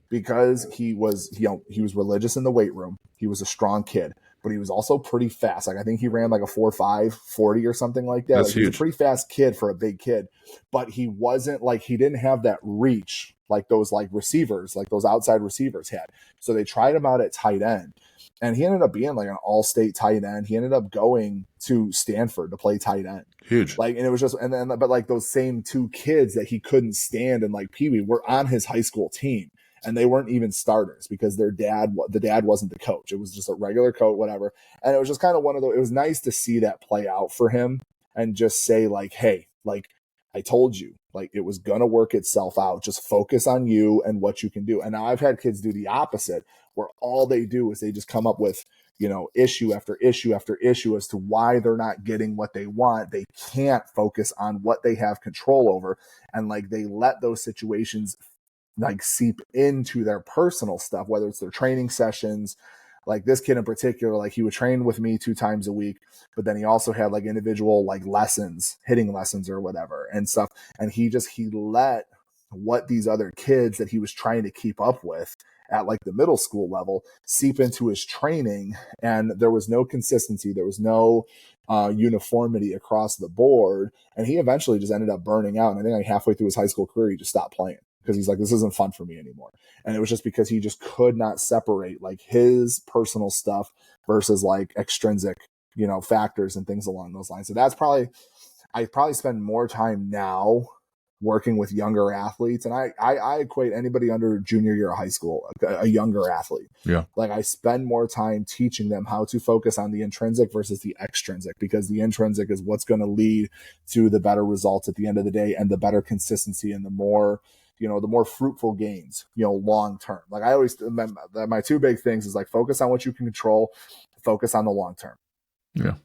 because he was religious in the weight room, he was a strong kid, but he was also pretty fast. Like I think he ran like a 4.5 40 or something like that. That's Like he was a huge. pretty fast kid for a big kid, but he wasn't like, he didn't have that reach like those like receivers, like those outside receivers had. So they tried him out at tight end, and he ended up being like an all-state tight end. He ended up going to Stanford to play tight end. Huge. Like, and it was just, and then, but like those same two kids that he couldn't stand and like Pee Wee were on his high school team, and they weren't even starters because the dad wasn't the coach. It was just a regular coach, whatever. And it was just kind of one of those, it was nice to see that play out for him and just say like, hey, like I told you, like it was going to work itself out. Just focus on you and what you can do. And now I've had kids do the opposite, where all they do is they just come up with, issue after issue after issue as to why they're not getting what they want. They can't focus on what they have control over. And like they let those situations like seep into their personal stuff, whether it's their training sessions. Like this kid in particular, like he would train with me 2 times a week, but then he also had like individual like lessons, hitting lessons or whatever and stuff. And he let what these other kids that he was trying to keep up with at like the middle school level seep into his training. And there was no consistency. There was no uniformity across the board. And he eventually just ended up burning out. And I think like halfway through his high school career, he just stopped playing because he's like, this isn't fun for me anymore. And it was just because he just could not separate like his personal stuff versus like extrinsic, factors and things along those lines. So I probably spend more time now working with younger athletes. And I equate anybody under junior year of high school, a younger athlete. Yeah. Like I spend more time teaching them how to focus on the intrinsic versus the extrinsic, because the intrinsic is what's going to lead to the better results at the end of the day and the better consistency and the more, the more fruitful gains, long term. Like I always, my two big things is like focus on what you can control, focus on the long term. Yeah.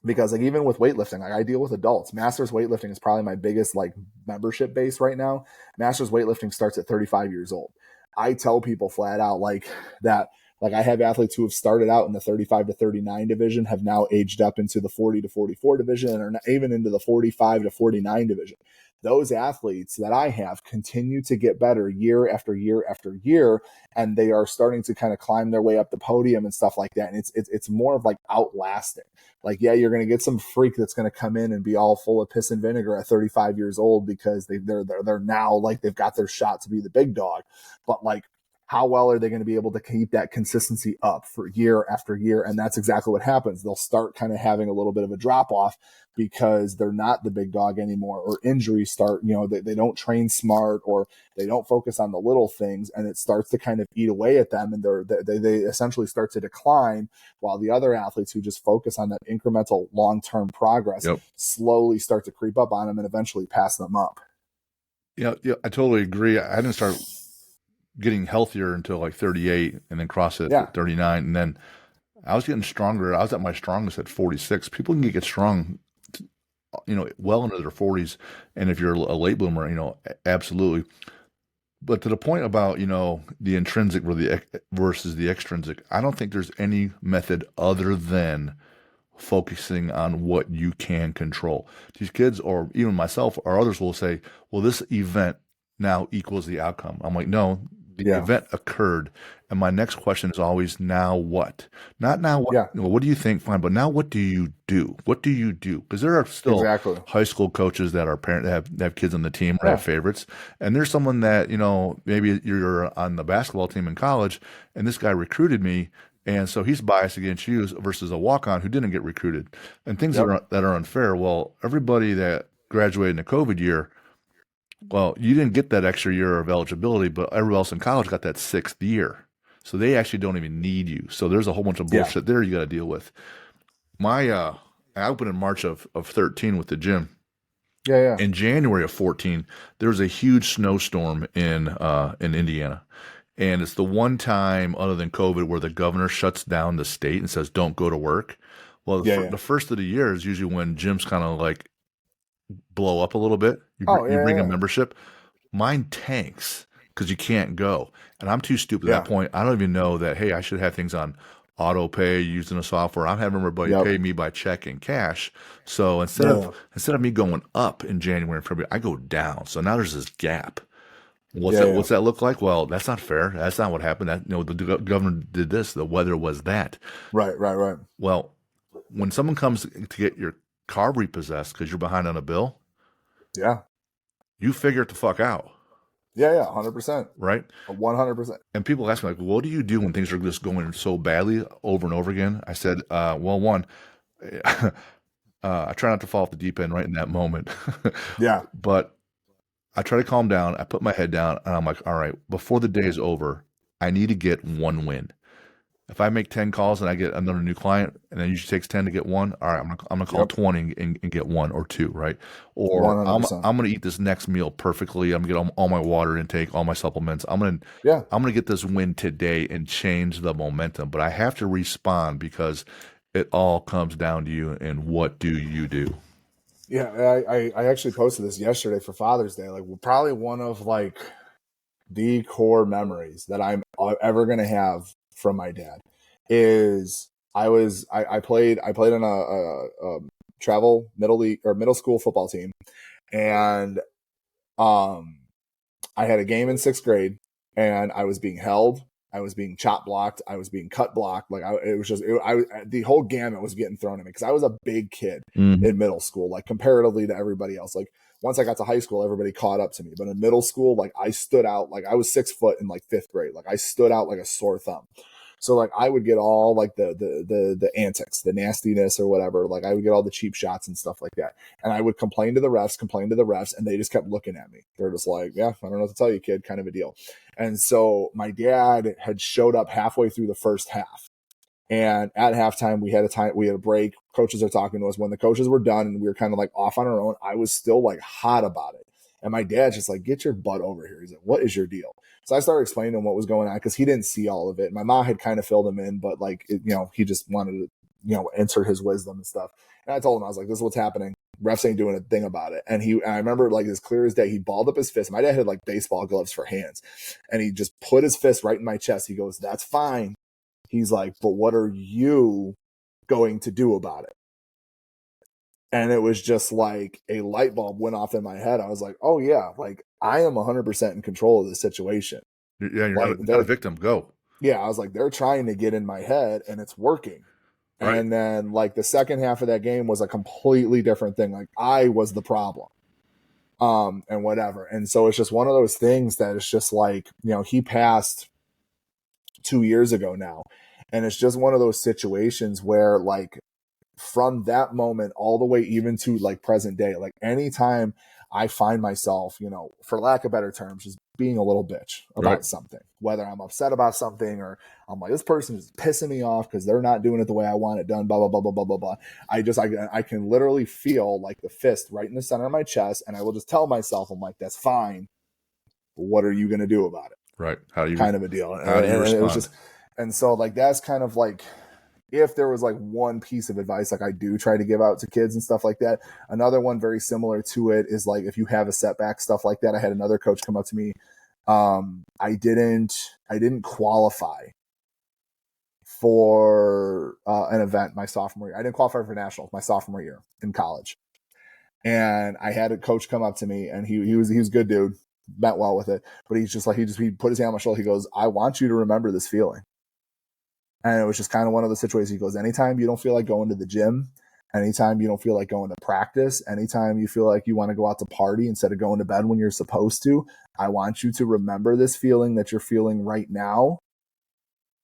Because like even with weightlifting, like I deal with adults. Masters weightlifting is probably my biggest like membership base right now. Masters weightlifting starts at 35 years old. I tell people flat out like that. Like I have athletes who have started out in the 35 to 39 division, have now aged up into the 40 to 44 division, and are not even into the 45 to 49 division. Those athletes that I have continue to get better year after year after year, and they are starting to kind of climb their way up the podium and stuff like that. And it's more of like outlasting. Like, yeah, you're going to get some freak that's going to come in and be all full of piss and vinegar at 35 years old because they're now like they've got their shot to be the big dog. But like, how well are they going to be able to keep that consistency up for year after year? And that's exactly what happens. They'll start kind of having a little bit of a drop off because they're not the big dog anymore, or injuries start, they don't train smart, or they don't focus on the little things, and it starts to kind of eat away at them, and they essentially start to decline, while the other athletes who just focus on that incremental long-term progress slowly start to creep up on them and eventually pass them up. Yeah, I totally agree. I didn't start getting healthier until like 38 and then CrossFit at 39. And then I was getting stronger. I was at my strongest at 46. People can get strong, well into their 40s. And if you're a late bloomer, absolutely. But to the point about, the intrinsic versus the extrinsic, I don't think there's any method other than focusing on what you can control. These kids, or even myself or others, will say, well, this event now equals the outcome. I'm like, no, the event occurred. And my next question is always, now what? Not now what, what do you think? Fine. But now what do you do? What do you do? Because there are still high school coaches that are parents that have kids on the team or have favorites. And there's someone that, maybe you're on the basketball team in college and this guy recruited me. And so he's biased against you versus a walk-on who didn't get recruited, and things that are unfair. Well, everybody that graduated in the COVID year, well, you didn't get that extra year of eligibility, but everyone else in college got that 6th year. So they actually don't even need you. So there's a whole bunch of bullshit there you got to deal with. I opened in March of 13 with the gym. In January of 14, there was a huge snowstorm in Indiana. And it's the one time other than COVID where the governor shuts down the state and says, don't go to work. Well, the first of the year is usually when gyms kind of like blow up a little bit. You bring a membership. Mine tanks because you can't go. And I'm too stupid at that point. I don't even know that, hey, I should have things on auto pay using the software. I'm having everybody pay me by check and cash. So instead of me going up in January and February, I go down. So now there's this gap. What's that look like? Well, that's not fair. That's not what happened. The governor did this. The weather was that. Right. Well, when someone comes to get your car repossessed because you're behind on a bill, you figure it the fuck out. 100%. Right? 100%. And people ask me, like, what do you do when things are just going so badly over and over again? I said, well, one, I try not to fall off the deep end right in that moment. But I try to calm down. I put my head down, and I'm like, all right, before the day is over, I need to get one win. If I make 10 calls and I get another new client, and it usually takes 10 to get one, all right, I'm gonna call 20 and get one or two, right? Or I'm gonna eat this next meal perfectly. I'm gonna get all my water intake, all my supplements. I'm gonna get this win today and change the momentum. But I have to respond because it all comes down to you. And what do you do? Yeah, I actually posted this yesterday for Father's Day. Like, probably one of like the core memories that I'm ever gonna have from my dad is I played in a travel middle school football team, and I had a game in 6th grade, and I was being held. I was being chop blocked. I was being cut blocked. Like the whole gamut was getting thrown at me because I was a big kid in middle school, like comparatively to everybody else. Like once I got to high school, everybody caught up to me. But in middle school, like I stood out. Like I was 6 foot in like 5th grade. Like I stood out like a sore thumb. So like I would get all like the antics, the nastiness or whatever. Like I would get all the cheap shots and stuff like that. And I would complain to the refs, and they just kept looking at me. They're just like, yeah, I don't know what to tell you, kid, kind of a deal. And so my dad had showed up halfway through the first half. And at halftime, we had a break. Coaches are talking to us. When the coaches were done and we were kind of like off on our own, I was still like hot about it. And my dad's just like, get your butt over here. He's like, what is your deal? So I started explaining to him what was going on because he didn't see all of it. My mom had kind of filled him in, but like, he just wanted to, insert his wisdom and stuff. And I told him, I was like, this is what's happening. Refs ain't doing a thing about it. And I remember like as clear as day, he balled up his fist. My dad had like baseball gloves for hands. And he just put his fist right in my chest. He goes, that's fine. He's like, but what are you going to do about it? And it was just like a light bulb went off in my head. I was like, oh yeah, like I am 100% in control of this situation. Yeah, you're like, not a victim. Go. Yeah, I was like, they're trying to get in my head and it's working. Right. And then like the second half of that game was a completely different thing. Like I was the problem. And whatever. And so it's just one of those things that it's just like, he passed 2 years ago now. And it's just one of those situations where like from that moment all the way even to like present day, like anytime I find myself, for lack of better terms, just being a little bitch about something, whether I'm upset about something or I'm like, this person is pissing me off because they're not doing it the way I want it done, blah, blah, blah, blah, blah, blah, blah. I can literally feel like the fist right in the center of my chest. And I will just tell myself, I'm like, that's fine. But what are you going to do about it? Right. How do you kind of a deal. How do you respond? It was just, and so like, that's kind of like, if there was like one piece of advice, like I do try to give out to kids and stuff like that. Another one very similar to it is like, if you have a setback, stuff like that. I had another coach come up to me. I didn't qualify for an event my sophomore year. I didn't qualify for nationals my sophomore year in college. And I had a coach come up to me and he was a good dude, meant well with it. But he's just like, he put his hand on my shoulder. He goes, I want you to remember this feeling. And it was just kind of one of the situations. He goes, anytime you don't feel like going to the gym, anytime you don't feel like going to practice, anytime you feel like you want to go out to party instead of going to bed when you're supposed to, I want you to remember this feeling that you're feeling right now.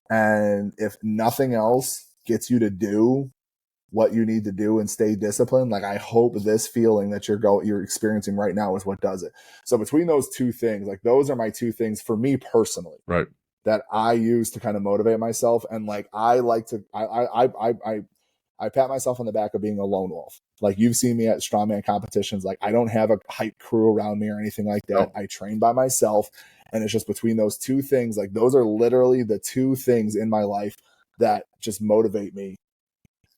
And if nothing else gets you to do what you need to do and stay disciplined, like I hope this feeling that you're experiencing right now is what does it. So between those two things, like those are my two things for me personally. Right. That I use to kind of motivate myself. And like, I pat myself on the back of being a lone wolf. Like you've seen me at strongman competitions. Like I don't have a hype crew around me or anything like that. No. I train by myself. And it's just between those two things. Like those are literally the two things in my life that just motivate me.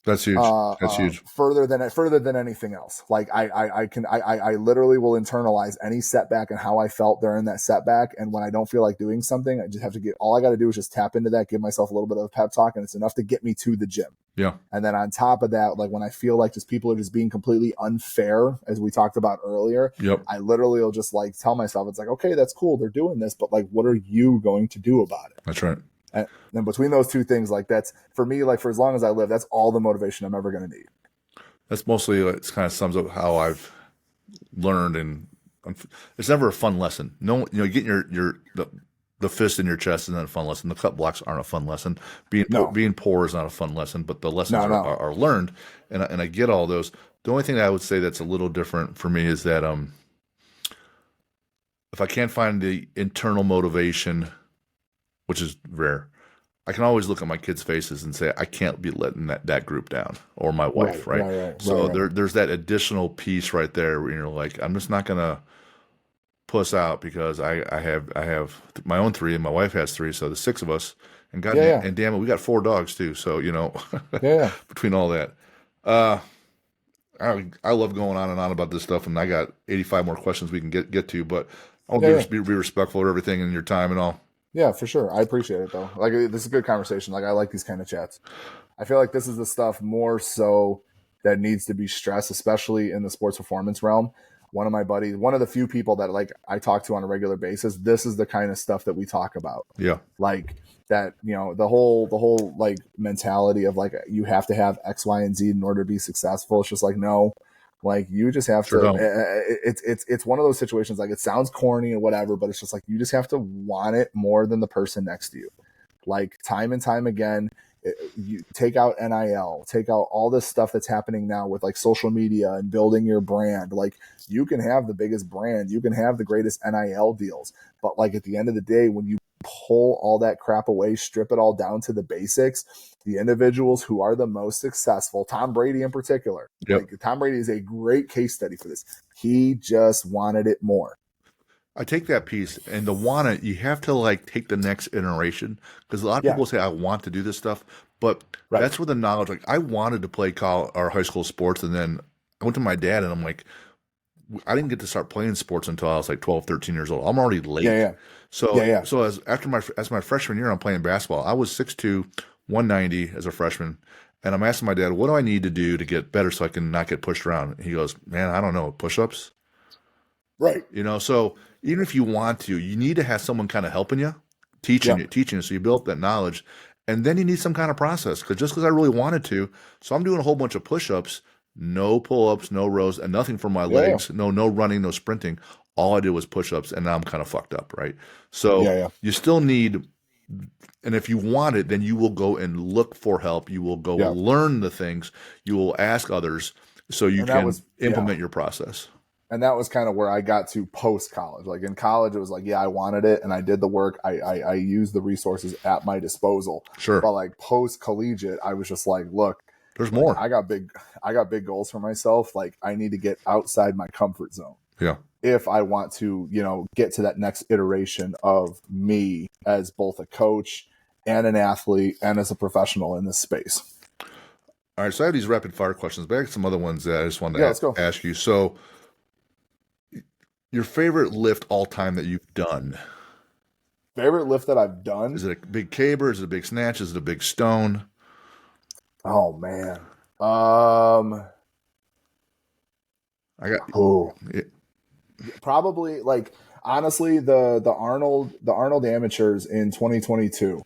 That's huge. That's huge. Further than anything else. Like I literally will internalize any setback and how I felt during that setback. And when I don't feel like doing something, I just have to all I got to do is just tap into that, give myself a little bit of a pep talk, and it's enough to get me to the gym. Yeah. And then on top of that, like when I feel like just people are just being completely unfair, as we talked about earlier, I literally will just like tell myself, it's like, okay, that's cool. They're doing this, but like, what are you going to do about it? That's right. And then between those two things, like that's for me, like for as long as I live, that's all the motivation I'm ever going to need. That's mostly it kind of sums up how I've learned, and it's never a fun lesson. No, getting the fist in your chest isn't a fun lesson. The cut blocks aren't a fun lesson. Being poor is not a fun lesson, but the lessons are learned, and I get all those. The only thing that I would say that's a little different for me is that if I can't find the internal motivation, which is rare, I can always look at my kids' faces and say, I can't be letting that group down, or my wife, right? So there's that additional piece right there where you're like, I'm just not going to puss out because I have my own 3 and my wife has 3, so the 6 of us, and and damn it, we got 4 dogs too. So, between all that, I love going on and on about this stuff, and I got 85 more questions we can get to, but I want to be respectful of everything in your time and all. Yeah, for sure. I appreciate it though. Like this is a good conversation. Like I like these kind of chats. I feel like this is the stuff more so that needs to be stressed, especially in the sports performance realm. One of my buddies, one of the few people that like I talk to on a regular basis, this is the kind of stuff that we talk about. Yeah. Like that, the whole like mentality of like you have to have X, Y, and Z in order to be successful. It's just like, no. Like you just have to. It's one of those situations. Like it sounds corny or whatever, but it's just like you just have to want it more than the person next to you. Like time and time again, you take out NIL, take out all this stuff that's happening now with like social media and building your brand. Like you can have the biggest brand, you can have the greatest NIL deals, but like at the end of the day, when you pull all that crap away, strip it all down to the basics, the individuals who are the most successful, Tom Brady in particular, Yep. like Tom Brady is a great case study for this. He just wanted it more. I take that piece and the want it, you have to like take the next iteration because a lot of Yeah, people say, I want to do this stuff, but right. that's where the knowledge, like I wanted to play college or high school sports. And then I went to my dad and I'm like, I didn't get to start playing sports until I was like 12, 13 years old. I'm already Yeah, late. yeah, yeah, So, yeah. so as my freshman year, I'm playing basketball. I was 6'2", 190 as a freshman. And I'm asking my dad, what do I need to do to get better so I can not get pushed around? He goes, man, I don't know, push-ups. Right. So even if you want to, you need to have someone kind of helping you, Yeah. teaching you, so you build up that knowledge, and then you need some kind of process. Because just because I really wanted to, so I'm doing a whole bunch of push-ups, no pull-ups, no rows, and nothing for my Yeah, yeah. legs, no running, no sprinting. All I did was push-ups, and now I'm kind of fucked up, right? So Yeah, yeah. you still need, and if you want it, then you will go and look for help. You will go Yeah. learn the things. You will ask others, so you And that can was, yeah. implement your process. And that was kind of where I got to post college. Like in college, it was like, yeah, I wanted it and I did the work. I used the resources at my disposal. Sure, But like post collegiate, I was just like, look, there's like more. I got big goals for myself. Like I need to get outside my comfort zone Yeah. if I want to, get to that next iteration of me as both a coach and an athlete and as a professional in this space. All right, so I have these rapid fire questions, but I have some other ones that I just wanted Yeah, to let's go. ask you. So, your favorite lift all time that you've done? Favorite lift that I've done? Is it a big caber? Is it a big snatch? Is it a big stone? Oh man. Um, I got oh, it, probably like honestly the Arnold amateurs in 2022.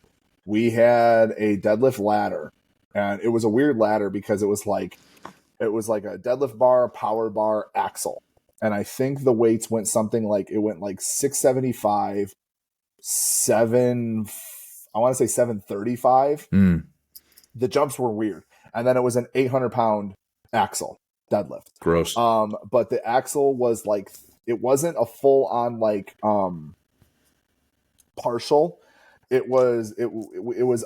We had a deadlift ladder, and it was a weird ladder because it was like a deadlift bar, power bar, axle. And I think the weights went something like it went like 675, 7 I want to say 735. mm, The jumps were weird. And then it was an 800-pound axle deadlift. gross. But the axle was like it wasn't a full on like partial. It was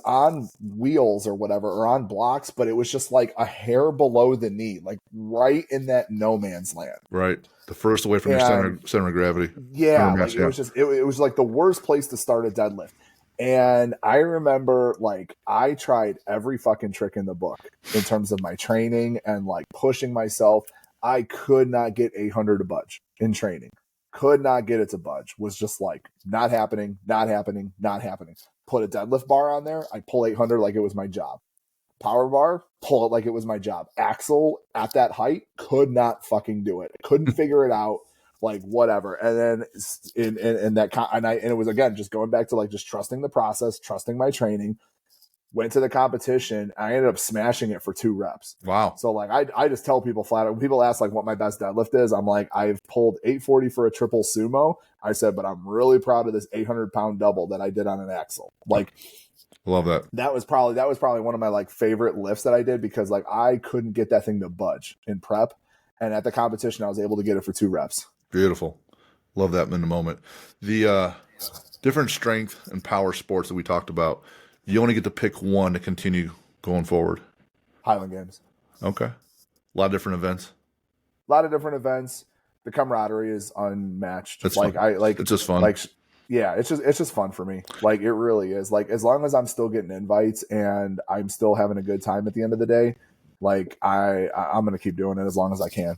on wheels or whatever or on blocks, but it was just like a hair below the knee, like right in that no man's land. Right, the first away from your And center of gravity. Center yeah, of like mass, it yeah. was just it was like the worst place to start a deadlift. And I remember like I tried every fucking trick in the book in terms of my training and like pushing myself. I could not get 800 to budge in training. Could not get it to budge. Was just like not happening, not happening, not happening. Put a deadlift bar on there. I pull 800 like it was my job. Power bar, pull it like it was my job. Axle at that height, could not fucking do it. Couldn't figure it out. Like whatever. And then in that and it was again just going back to like just trusting the process, trusting my training. Went to the competition. I ended up smashing it for 2 reps. Wow. So like I just tell people flat out when people ask like what my best deadlift is, I'm like I've pulled 840 for a triple sumo. I said, but I'm really proud of this 800-pound double that I did on an axle. Like Love that. that was probably one of my like favorite lifts that I did because like I couldn't get that thing to budge in prep, and at the competition I was able to get it for 2 reps. Beautiful. Love that in the moment. The different strength and power sports that we talked about, you only get to pick one to continue going forward. Highland Games. Okay. A lot of different events. A lot of different events. The camaraderie is unmatched. It's like fun. I like It's just fun. like yeah, it's just fun for me. Like it really is. Like as long as I'm still getting invites and I'm still having a good time at the end of the day, like I'm gonna keep doing it as long as I can.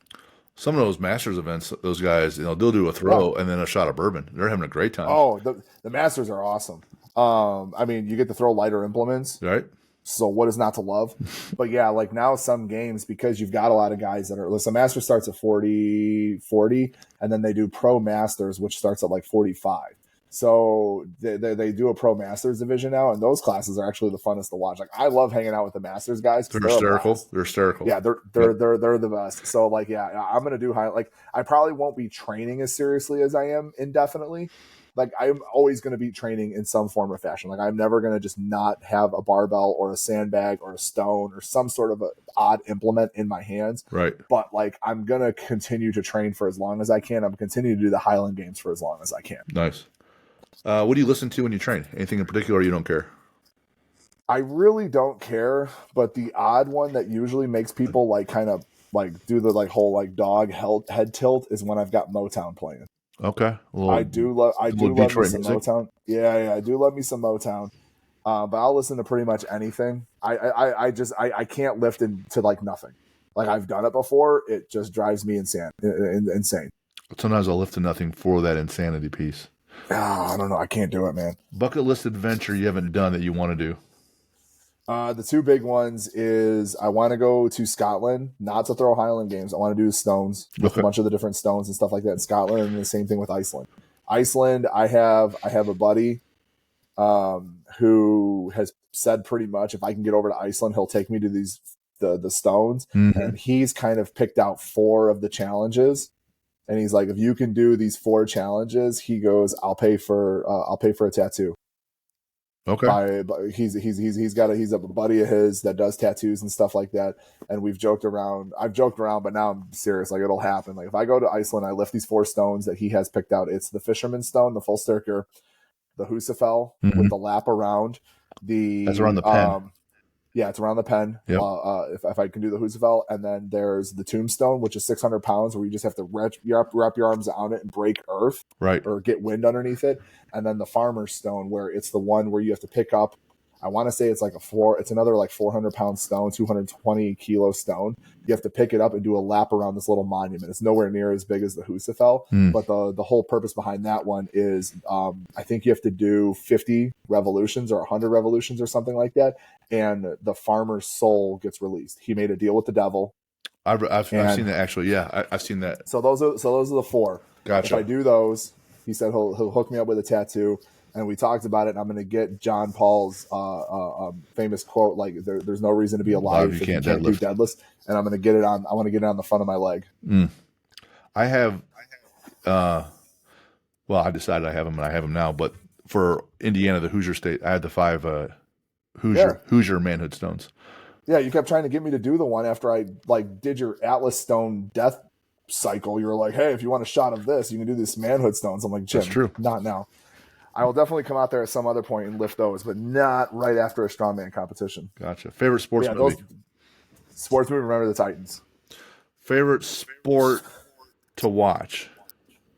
Some of those Masters events, those guys, they'll do a throw and then a shot of bourbon. They're having a great time. Oh, the Masters are awesome. I mean, you get to throw lighter implements. Right? So what is not to love? But yeah, like now some games, because you've got a lot of guys that are, listen, Master starts at 40, and then they do Pro Masters, which starts at like 45. So they do a Pro Masters division now, and those classes are actually the funnest to watch. Like I love hanging out with the Masters guys. They're hysterical. They're hysterical. Yeah, they're the best. So like, yeah, I'm gonna do high. Like I probably won't be training as seriously as I am indefinitely, like I'm always going to be training in some form or fashion. Like I'm never going to just not have a barbell or a sandbag or a stone or some sort of a odd implement in my hands. Right. But like I'm going to continue to train for as long as I can. I'm continuing to do the Highland Games for as long as I can. Nice. What do you listen to when you train? Anything in particular, or you don't care? I really don't care, but the odd one that usually makes people like kind of like do the like whole like dog head tilt is when I've got Motown playing. Okay. I A little do love me Detroit some music. Motown. Yeah, I do love me some Motown. But I'll listen to pretty much anything. I can't lift into like nothing. Like I've done it before. It just drives me insane. Sometimes I'll lift to nothing for that insanity piece. I don't know. I can't do it, man. Bucket list adventure you haven't done that you want to do. The two big ones is I want to go to Scotland, not to throw Highland Games. I want to do stones with Okay. a bunch of the different stones and stuff like that in Scotland, and the same thing with Iceland. Iceland, I have a buddy who has said pretty much if I can get over to Iceland, he'll take me to the stones, and he's kind of picked out 4 of the challenges. And he's like, if you can do these 4 challenges, he goes, I'll pay for a tattoo. Okay. He's a buddy of his that does tattoos and stuff like that, and we've joked around. I've joked around, but now I'm serious. Like it'll happen. Like if I go to Iceland, I lift these 4 stones that he has picked out. It's the Fisherman's Stone, the Full Styrker, the Husafell with the lap around. That's around the pen. Yeah, it's around the pen. Yep. If I can do the Husafell, and then there's the Tombstone, which is 600 pounds, where you just have to wrap your arms on it and break earth, Right. or get wind underneath it. And then the Farmer's Stone, where it's the one where you have to pick up. I want to say it's it's another like 400-pound stone, 220-kilo stone. You have to pick it up and do a lap around this little monument. It's nowhere near as big as the Husafell, but the whole purpose behind that one is I think you have to do 50 revolutions or 100 revolutions or something like that, and the farmer's soul gets released. He made a deal with the devil. I've seen that actually. Yeah, I've seen that. So those are the 4. Gotcha. If I do those, he said he'll hook me up with a tattoo. And we talked about it, and I'm going to get John Paul's famous quote, like "There's no reason to be alive if you can't do deadlifts." And I'm going to get it on. I want to get it on the front of my leg. I have. Well, I decided I have them, and I have them now. But for Indiana, the Hoosier State, I had the 5 Hoosier manhood stones. Yeah, you kept trying to get me to do the one after I like did your Atlas Stone death cycle. You were like, "Hey, if you want a shot of this, you can do this manhood stones." I'm like, "Jim, That's true. Not now." I will definitely come out there at some other point and lift those, but not right after a strongman competition. Gotcha. Favorite sports movie? Sports movie, Remember the Titans. Favorite sport to watch?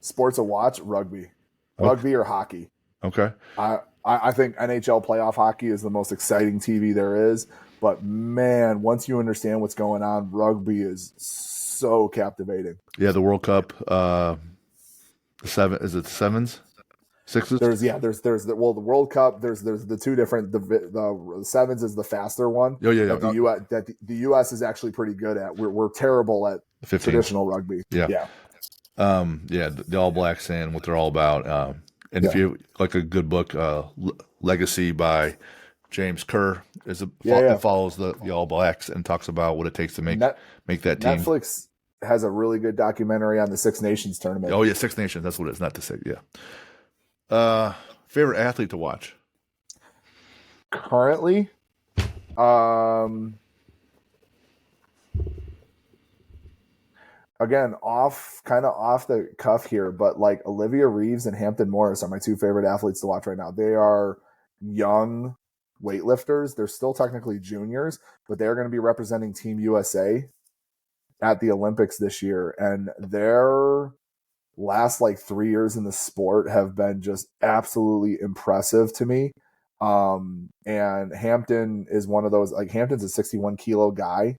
Sports to watch, rugby. Rugby or hockey. Okay. I think NHL playoff hockey is the most exciting TV there is, but man, once you understand what's going on, rugby is so captivating. Yeah, the World Cup, the sevens? 6s? There's the World Cup. There's the 2 different the sevens is the faster one. Oh, yeah. That the US is actually pretty good at. We're terrible at 15s. Traditional rugby. Yeah. The All Blacks and what they're all about. And if you like a good book, Legacy by James Kerr, it follows the All Blacks and talks about what it takes to make that team. Netflix has a really good documentary on the Six Nations tournament. Oh yeah, Six Nations. That's what it is. Not to say, yeah. Favorite athlete to watch? Currently, again, off the cuff here, but like Olivia Reeves and Hampton Morris are my 2 favorite athletes to watch right now. They are young weightlifters. They're still technically juniors, but they're going to be representing Team USA at the Olympics this year, and their last like 3 years in the sport have been just absolutely impressive to me. And Hampton is one of those, like Hampton's a 61-kilo guy.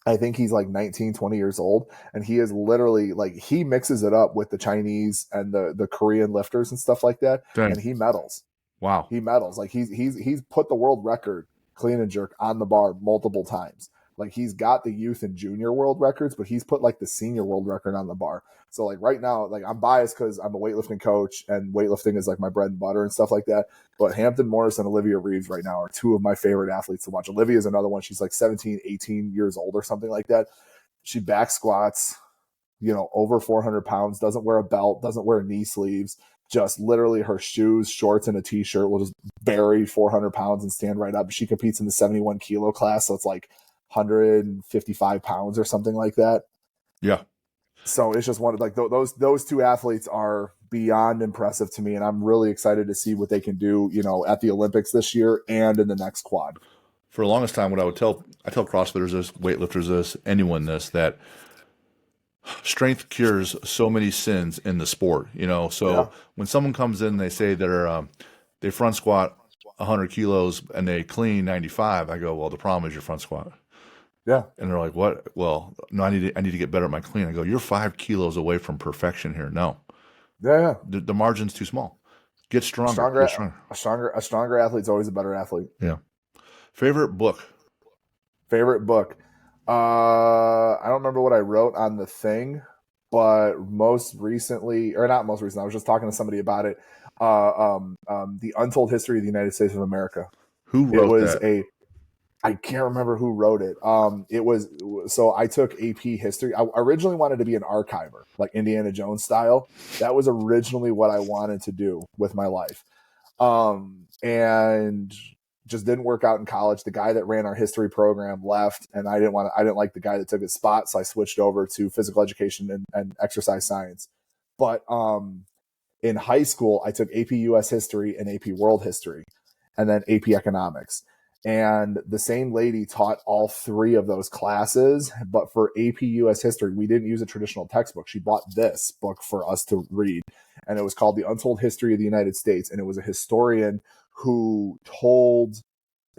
I think he's like 19, 20 years old, and he is literally like, he mixes it up with the Chinese and the Korean lifters and stuff like that. Dang. And he medals. Wow. He medals. Like he's put the world record clean and jerk on the bar multiple times. Like he's got the youth and junior world records, but he's put like the senior world record on the bar. So like right now, like I'm biased because I'm a weightlifting coach and weightlifting is like my bread and butter and stuff like that. But Hampton Morris and Olivia Reeves right now are 2 of my favorite athletes to watch. Olivia is another one. She's like 17, 18 years old or something like that. She back squats, over 400 pounds, doesn't wear a belt, doesn't wear knee sleeves. just literally her shoes, shorts, and a t-shirt will just bury 400 pounds and stand right up. She competes in the 71 kilo class, so it's like 155 pounds or something like that. Yeah. So it's just one of like those two athletes are beyond impressive to me, and I'm really excited to see what they can do, you know, at the Olympics this year and in the next quad. For the longest time, what I tell CrossFitters this, weightlifters this, anyone this, that strength cures so many sins in the sport. You know, Yeah, so when someone comes in, they say they front squat 100 kilos and they clean 95. I go, well, the problem is your front squat. yeah, And they're like, what? Well, no, I need to get better at my clean. I go, you're 5 kilos away from perfection here. No, yeah. the margin's too small. Get A stronger. Get stronger, stronger. a stronger athlete's always a better athlete. Yeah. Favorite book? Favorite book? I don't remember what I wrote on the thing, but most recently, or not most recently, I was just talking to somebody about it. The Untold History of the United States of America. Who It wrote was that? I can't remember who wrote it. It was, so I took AP history. I originally wanted to be an archiver, like Indiana Jones style. That was originally what I wanted to do with my life. And just didn't work out in college. The guy that ran our history program left, and I didn't like the guy that took his spot. So I switched over to physical education and exercise science. But, in high school, I took AP US history and AP world history, and then AP economics. And the same lady taught all three of those classes. But for AP US history, we didn't use a traditional textbook. She bought this book for us to read, and it was called The Untold History of the United States. And it was a historian who told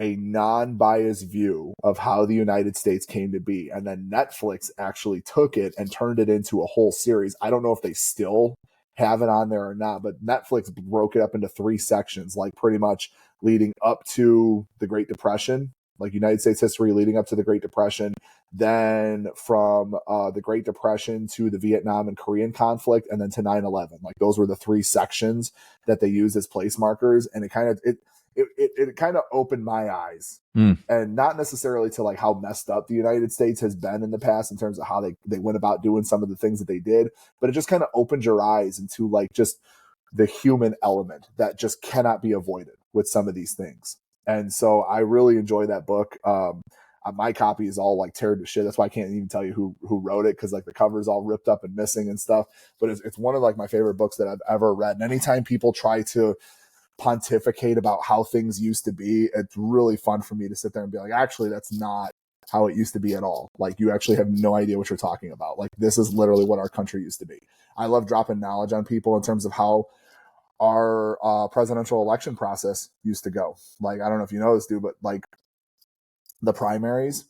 a non-biased view of how the United States came to be. And then Netflix actually took it and turned it into a whole series. I don't know if they still have it on there or not, but Netflix broke it up into 3 sections, like pretty much leading up to the Great Depression, like United States history leading up to the Great Depression, then from the Great Depression to the Vietnam and Korean conflict, and then to 9/11. Like those were the 3 sections that they used as place markers, and it kind of opened my eyes, Mm. and not necessarily to like how messed up the United States has been in the past in terms of how they went about doing some of the things that they did, but it just kind of opened your eyes into like just the human element that just cannot be avoided with some of these things. And so I really enjoy that book. My copy is all like teared to shit. That's why I can't even tell you who wrote it, because like the cover's all ripped up and missing and stuff. But it's one of like my favorite books that I've ever read. And anytime people try to pontificate about how things used to be, it's really fun for me to sit there and be like, actually, that's not how it used to be at all. Like, you actually have no idea what you're talking about. Like, this is literally what our country used to be. I love dropping knowledge on people in terms of how our presidential election process used to go. Like, I don't know if you know this, dude, but like the primaries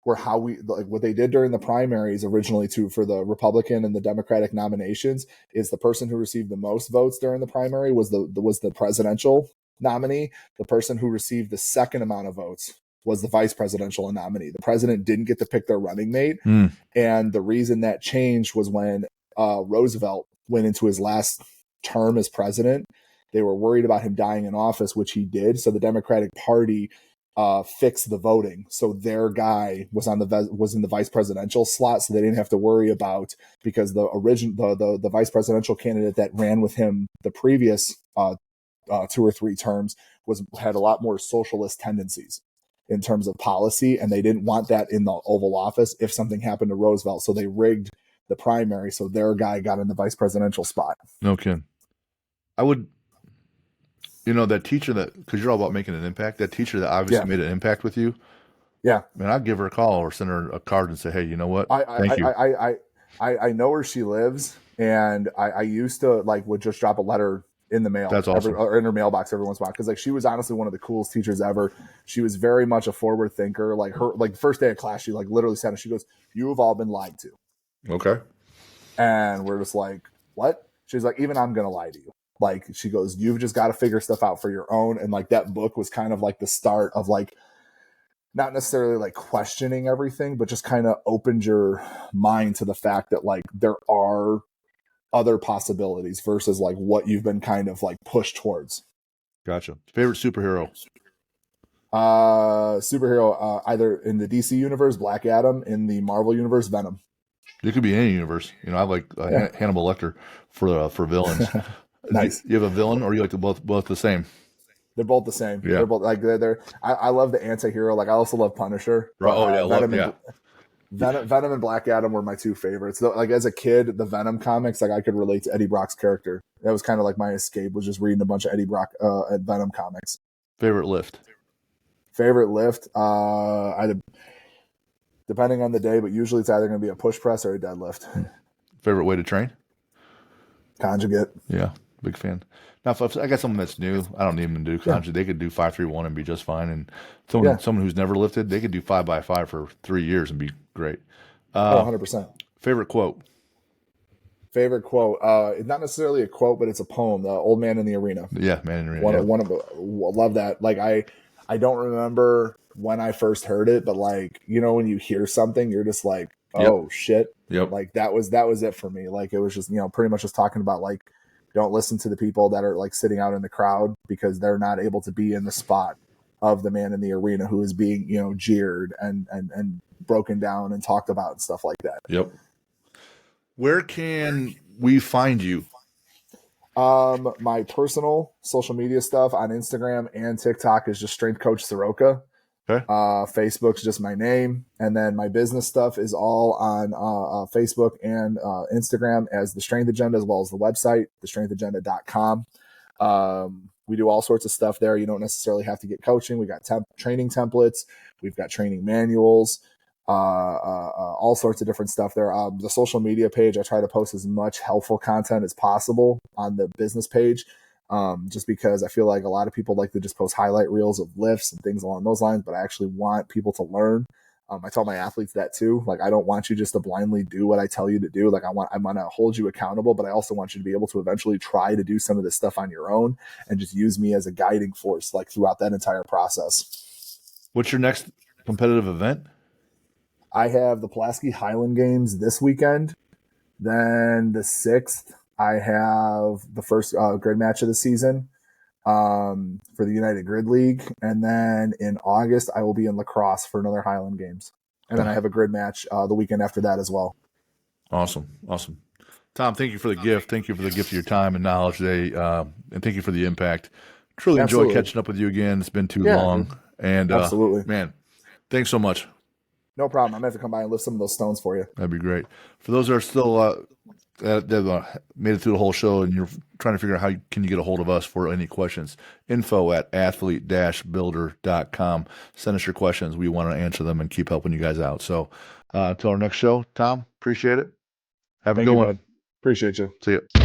were how we, like what they did during the primaries originally too, for the Republican and the Democratic nominations, is the person who received the most votes during the primary was the presidential nominee. The person who received the second amount of votes was the vice presidential nominee. The president didn't get to pick their running mate. Mm. And the reason that changed was when Roosevelt went into his last term as president. They were worried about him dying in office, which he did. So the Democratic Party fixed the voting, so their guy was in the vice presidential slot, so they didn't have to worry about, because the vice presidential candidate that ran with him the previous 2 or 3 terms had a lot more socialist tendencies in terms of policy, and they didn't want that in the Oval Office if something happened to Roosevelt. So they rigged the primary, so their guy got in the vice presidential spot. No kidding. I would, that teacher because you're all about making an impact, that teacher that obviously Yeah, made an impact with you, yeah. man, I'd give her a call or send her a card and say, hey, you know what? I Thank you. I know where she lives, and I used to like would just drop a letter in the mail, That's awesome. or in her mailbox every once in a while, because like she was honestly one of the coolest teachers ever. She was very much a forward thinker. Like the first day of class, she like literally said, she goes, "You have all been lied to," Okay. and we're just like, "What?" She's like, "Even I'm gonna lie to you." Like, she goes, "You've just got to figure stuff out for your own." And like that book was kind of like the start of like, not necessarily like questioning everything, but just kind of opened your mind to the fact that like there are other possibilities versus like what you've been kind of like pushed towards. Gotcha. Favorite superhero? Superhero, either in the DC universe, Black Adam; in the Marvel universe, Venom. It could be any universe. I like Yeah. Hannibal Lecter for villains. Do Nice. you have a villain, or you like to both the same? They're both the same. Yeah. They're both like I love the anti-hero. Like I also love Punisher, Right. but Oh yeah. Yeah. Venom and Black Adam were my two favorites. Though, like as a kid, the Venom comics, like I could relate to Eddie Brock's character. That was kind of like my escape, was just reading a bunch of Eddie Brock and Venom comics. Favorite lift? Favorite lift, depending on the day, but usually it's either going to be a push press or a deadlift. Favorite way to train? Conjugate. Yeah, big fan. Now, if I got someone that's new, I don't need them to do Yeah. conjugate. They could do 5-3-1 and be just fine. And Yeah. someone who's never lifted, they could do 5x5 for 3 years and be great. Oh, 100%. Favorite quote? Favorite quote. It's not necessarily a quote, but it's a poem. The Old Man in the Arena. Yeah, man in the ring. One of the, love that. Like I don't remember when I first heard it, but like, you know, when you hear something, you're just like, oh shit. Yep. Like that was it for me. Like it was just, you know, pretty much just talking about like, don't listen to the people that are like sitting out in the crowd because they're not able to be in the spot of the man in the arena who is being, you know, jeered and broken down and talked about and stuff like that. Yep. Where can we find you? My personal social media stuff on Instagram and TikTok is just Strength Coach Sroka. Okay. Facebook's just my name. And then my business stuff is all on Facebook and Instagram as The Strength Agenda, as well as the website, thestrengthagenda.com. We do all sorts of stuff there. You don't necessarily have to get coaching. We got training templates. We've got training manuals, all sorts of different stuff there. The social media page, I try to post as much helpful content as possible on the business page. Just because I feel like a lot of people like to just post highlight reels of lifts and things along those lines, but I actually want people to learn. I tell my athletes that too. Like, I don't want you just to blindly do what I tell you to do. Like I want to hold you accountable, but I also want you to be able to eventually try to do some of this stuff on your own and just use me as a guiding force, like throughout that entire process. What's your next competitive event? I have the Pulaski Highland Games this weekend. Then the 6th, I have the first grid match of the season for the United Grid League. And then in August, I will be in La Crosse for another Highland Games. And then I have a grid match the weekend after that as well. Awesome. Tom, thank you for the gift. Thank you for the gift of your time and knowledge today. And thank you for the impact. Truly enjoy catching up with you again. It's been too long. Dude. And absolutely, man, thanks so much. No problem. I'm going to have to come by and lift some of those stones for you. That'd be great. For those that are still that made it through the whole show and you're trying to figure out how can you get a hold of us for any questions, info@athlete-builder.com. Send us your questions. We want to answer them and keep helping you guys out. So until our next show, Tom, appreciate it. Have a good one. Bud. Appreciate you. See you.